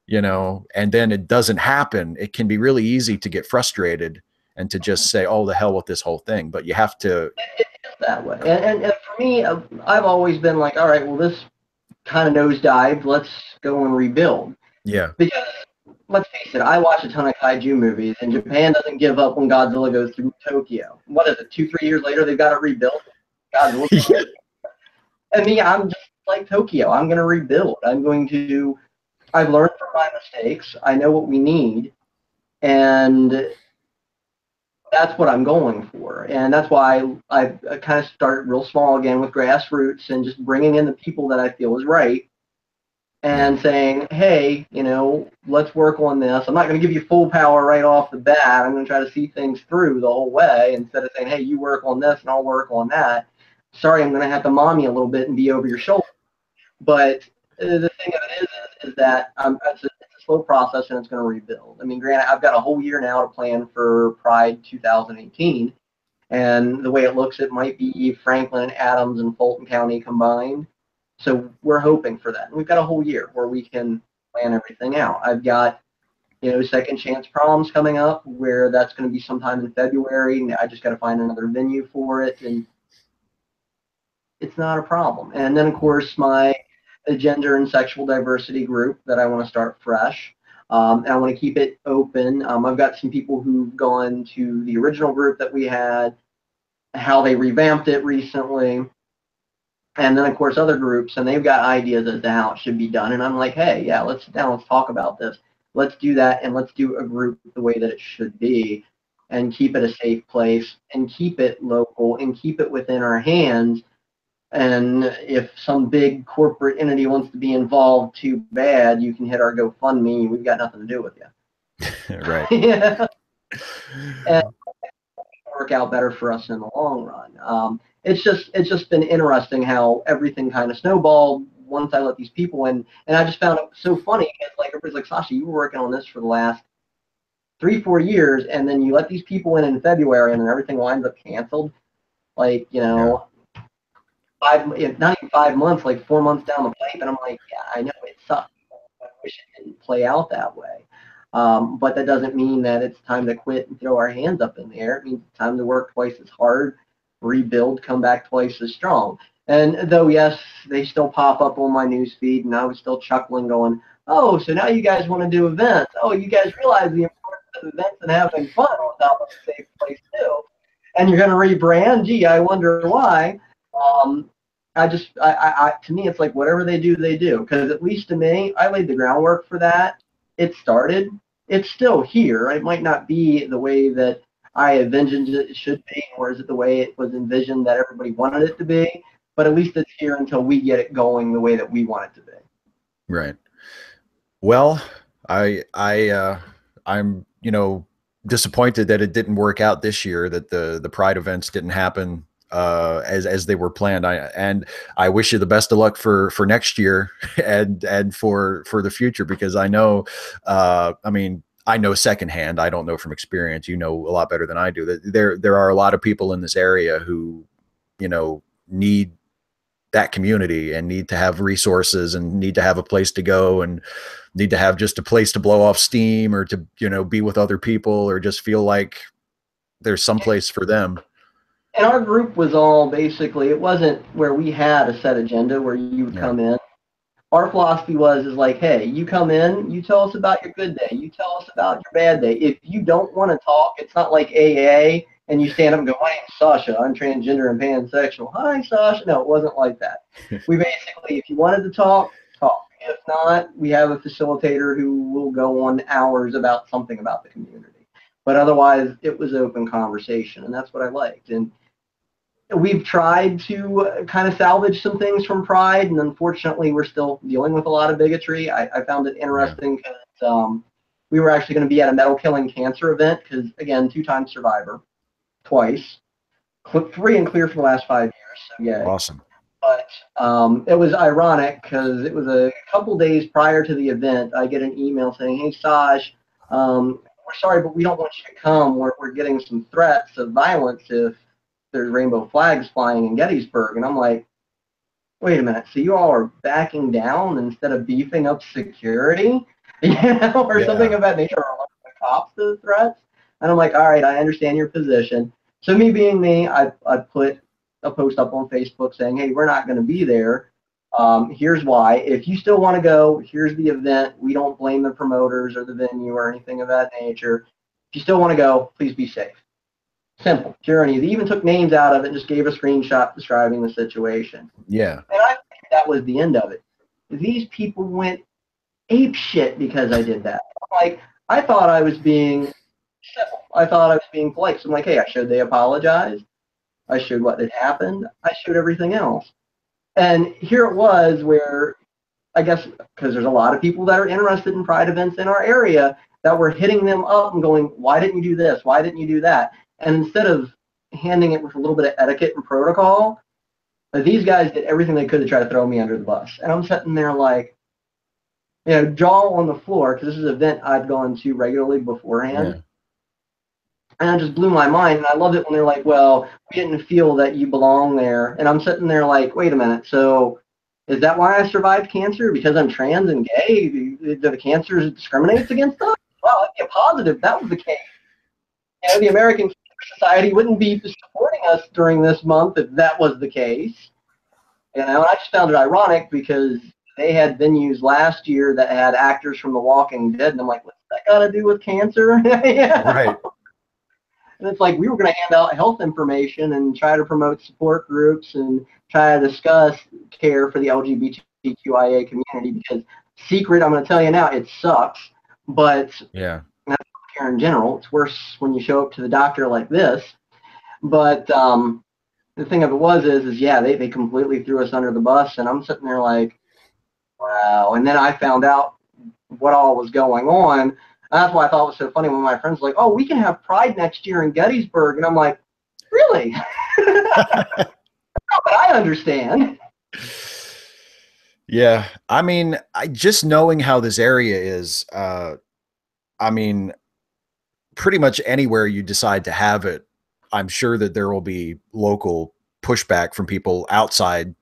and then it doesn't happen, it can be really easy to get frustrated and to just say, oh, the hell with this whole thing. But you have to. It is that way. And for me, I've always been like, all right, well, this kind of nosedived. Let's go and rebuild. Yeah. Because let's face it, I watch a ton of kaiju movies, and Japan doesn't give up when Godzilla goes through Tokyo. What is it, 2-3 years later, they've got it rebuilt? Godzilla. Yeah. And me, I'm just like Tokyo. I'm going to rebuild. I've learned from my mistakes. I know what we need. And that's what I'm going for. And that's why I kind of start real small again with grassroots and just bringing in the people that I feel is right and saying, hey, let's work on this. I'm not going to give you full power right off the bat. I'm going to try to see things through the whole way instead of saying, hey, you work on this and I'll work on that. Sorry, I'm going to have to mom you a little bit and be over your shoulder. But the thing of it is that it's a slow process and it's going to rebuild. I mean, granted, I've got a whole year now to plan for Pride 2018. And the way it looks, it might be Franklin, Adams, and Fulton County combined. So we're hoping for that. And we've got a whole year where we can plan everything out. I've got, second chance proms coming up where that's going to be sometime in February. And I just got to find another venue for it. And it's not a problem. And then, of course, my gender and sexual diversity group that I want to start fresh. And I want to keep it open. I've got some people who've gone to the original group that we had, how they revamped it recently. And then, of course, other groups, and they've got ideas as to how it should be done. And I'm like, hey, yeah, let's sit down, let's talk about this. Let's do that, and let's do a group the way that it should be, and keep it a safe place, and keep it local, and keep it within our hands. And if some big corporate entity wants to be involved, too bad. You can hit our GoFundMe. We've got nothing to do with you. Right. Yeah. And work out better for us in the long run. It's just been interesting how everything kind of snowballed once I let these people in, and I just found it so funny. It's like everybody's like, Sasha, you were working on this for the last 3-4 years, and then you let these people in February, and then everything winds up canceled. Like, not even 5 months, like 4 months down the pipe, and I'm like, yeah, I know it sucks. I wish it didn't play out that way. But that doesn't mean that it's time to quit and throw our hands up in the air. It means it's time to work twice as hard, rebuild, come back twice as strong. And though, yes, they still pop up on my news feed, and I was still chuckling going, oh, so now you guys want to do events. Oh, you guys realize the importance of events and having fun on top of a safe place too. And you're going to rebrand? Gee, I wonder why. To me, it's like whatever they do, they do. Because at least to me, I laid the groundwork for that. It started. It's still here. It might not be the way that I envisioned it should be, or is it the way it was envisioned that everybody wanted it to be? But at least it's here until we get it going the way that we want it to be. Right. Well, I'm disappointed that it didn't work out this year, that the Pride events didn't happen as they were planned. I wish you the best of luck for next year and for the future, because I know, I know secondhand, I don't know from experience, a lot better than I do, that there are a lot of people in this area who, need that community and need to have resources and need to have a place to go and need to have just a place to blow off steam or to, be with other people or just feel like there's some place for them. And our group was all basically, it wasn't where we had a set agenda where you would come in. Our philosophy is like, hey, you come in, you tell us about your good day, you tell us about your bad day. If you don't want to talk, it's not like AA and you stand up and go, my name's Sasha, I'm transgender and pansexual. Hi, Sasha. No, it wasn't like that. We basically, if you wanted to talk, talk. If not, we have a facilitator who will go on hours about something about the community. But otherwise, it was open conversation, and that's what I liked. And we've tried to kind of salvage some things from Pride, and unfortunately, we're still dealing with a lot of bigotry. I found it interesting because we were actually going to be at a metal killing cancer event because, again, 2-time survivor, twice, free and clear for the last 5 years. So yeah, awesome. But it was ironic because it was a couple days prior to the event. I get an email saying, "Hey, Saj, we're sorry, but we don't want you to come. We're getting some threats of violence if there's rainbow flags flying in Gettysburg." And I'm like, wait a minute. So you all are backing down instead of beefing up security, or something of that nature, or the cops to the threats? And I'm like, all right, I understand your position. So me being me, I put a post up on Facebook saying, hey, we're not going to be there. Here's why. If you still want to go, here's the event. We don't blame the promoters or the venue or anything of that nature. If you still want to go, please be safe. Simple, pure and easy. Even took names out of it and just gave a screenshot describing the situation. Yeah. And I think that was the end of it. These people went ape shit because I did that. Like, I thought I was being civil. I thought I was being polite. So I'm like, hey, I showed they apologized. I showed what had happened. I showed everything else. And here it was where, I guess, because there's a lot of people that are interested in pride events in our area that were hitting them up and going, why didn't you do this? Why didn't you do that? And instead of handing it with a little bit of etiquette and protocol, these guys did everything they could to try to throw me under the bus. And I'm sitting there like, jaw on the floor, because this is an event I'd gone to regularly beforehand. Yeah. And it just blew my mind. And I loved it when they're like, well, we didn't feel that you belong there. And I'm sitting there like, wait a minute. So is that why I survived cancer? Because I'm trans and gay? The cancer discriminates against us? Well, that'd be a positive. That was the case. The American Society wouldn't be supporting us during this month if that was the case. And I just found it ironic because they had venues last year that had actors from The Walking Dead. And I'm like, what's that got to do with cancer? Right. And it's like we were going to hand out health information and try to promote support groups and try to discuss care for the LGBTQIA community because secret, I'm going to tell you now, it sucks. But yeah, that's care in general. It's worse when you show up to the doctor like this. But the thing of it is yeah, they completely threw us under the bus. And I'm sitting there like, wow. And then I found out what all was going on. That's why I thought it was so funny when my friends were like, oh, we can have Pride next year in Gettysburg. And I'm like, really? But I understand. Yeah. I mean, just knowing how this area is, I mean, pretty much anywhere you decide to have it, I'm sure that there will be local pushback from people outside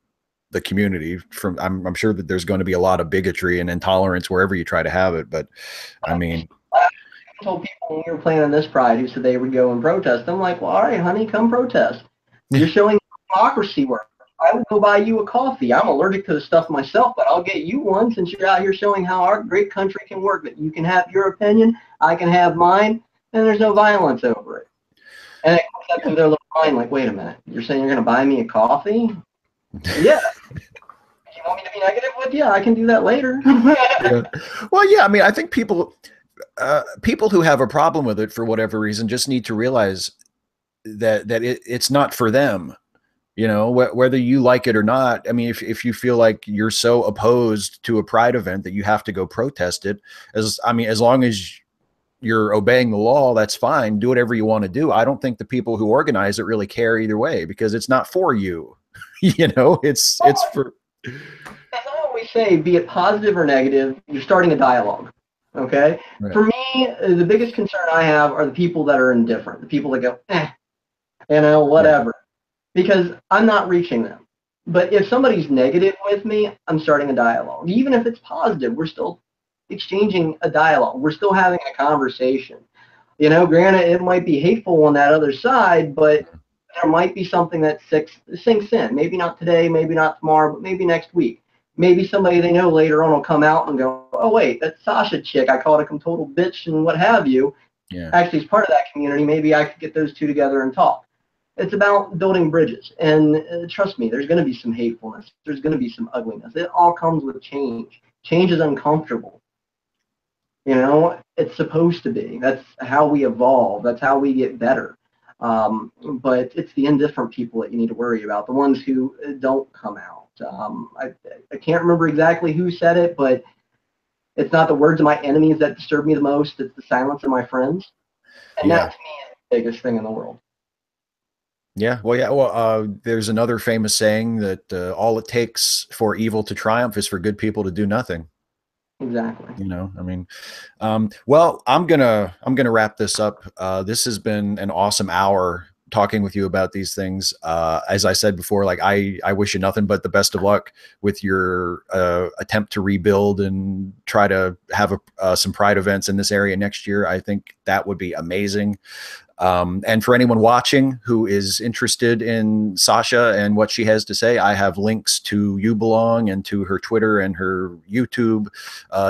the community. I'm sure that there's going to be a lot of bigotry and intolerance wherever you try to have it. But I mean, I told people when we were planning this Pride who said they would go and protest. I'm like, well, all right, honey, come protest. You're showing democracy work. I will go buy you a coffee. I'm allergic to the stuff myself, but I'll get you one since you're out here showing how our great country can work. That you can have your opinion, I can have mine, and there's no violence over it. And it comes up to their little mind like, wait a minute, you're saying you're going to buy me a coffee? Yeah. You want me to be negative with you? I can do that later. Yeah. Well, yeah. I mean, I think people who have a problem with it for whatever reason just need to realize that it's not for them. Whether you like it or not. I mean, if you feel like you're so opposed to a Pride event that you have to go protest it, as long as you're obeying the law, that's fine. Do whatever you want to do. I don't think the people who organize it really care either way because it's not for you. It's for. As I always say, be it positive or negative, you're starting a dialogue. Okay. Right. For me, the biggest concern I have are the people that are indifferent, the people that go, whatever. Yeah. Because I'm not reaching them. But if somebody's negative with me, I'm starting a dialogue. Even if it's positive, we're still exchanging a dialogue. We're still having a conversation. Granted, it might be hateful on that other side, but there might be something that sinks in. Maybe not today, maybe not tomorrow, but maybe next week. Maybe somebody they know later on will come out and go, oh, wait, that Sasha chick, I called a total bitch and what have you. Yeah. Actually, as part of that community, maybe I could get those two together and talk. It's about building bridges. And trust me, there's going to be some hatefulness. There's going to be some ugliness. It all comes with change. Change is uncomfortable. It's supposed to be. That's how we evolve. That's how we get better. But it's the indifferent people that you need to worry about, the ones who don't come out. I can't remember exactly who said it, but it's not the words of my enemies that disturb me the most. It's the silence of my friends. And that, to me, is the biggest thing in the world. Yeah. Well, yeah. Well, there's another famous saying that all it takes for evil to triumph is for good people to do nothing. Exactly. Well, I'm gonna wrap this up. This has been an awesome hour. talking with you about these things. As I said before, like I wish you nothing but the best of luck with your attempt to rebuild and try to have some Pride events in this area next year. I think that would be amazing. And for anyone watching who is interested in Sasha and what she has to say, I have links to You Belong and to her Twitter and her YouTube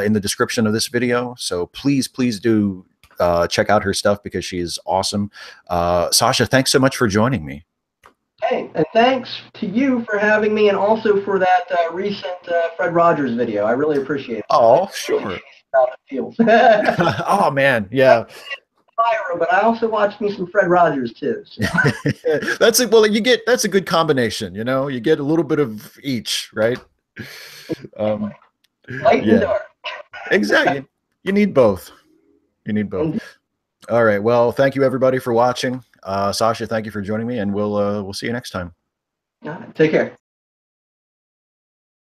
in the description of this video. So please, please do check out her stuff because she is awesome. Sasha, thanks so much for joining me. Hey, and thanks to you for having me, and also for that recent Fred Rogers video. I really appreciate it. Oh, sure. How it feels. Oh man, yeah. But I also watched me some Fred Rogers too. So. That's a good combination, you know. You get a little bit of each, right? Light and dark. Exactly. You need both. You need both. All right. Well, thank you everybody for watching. Sasha, thank you for joining me, and we'll see you next time. All right, take care.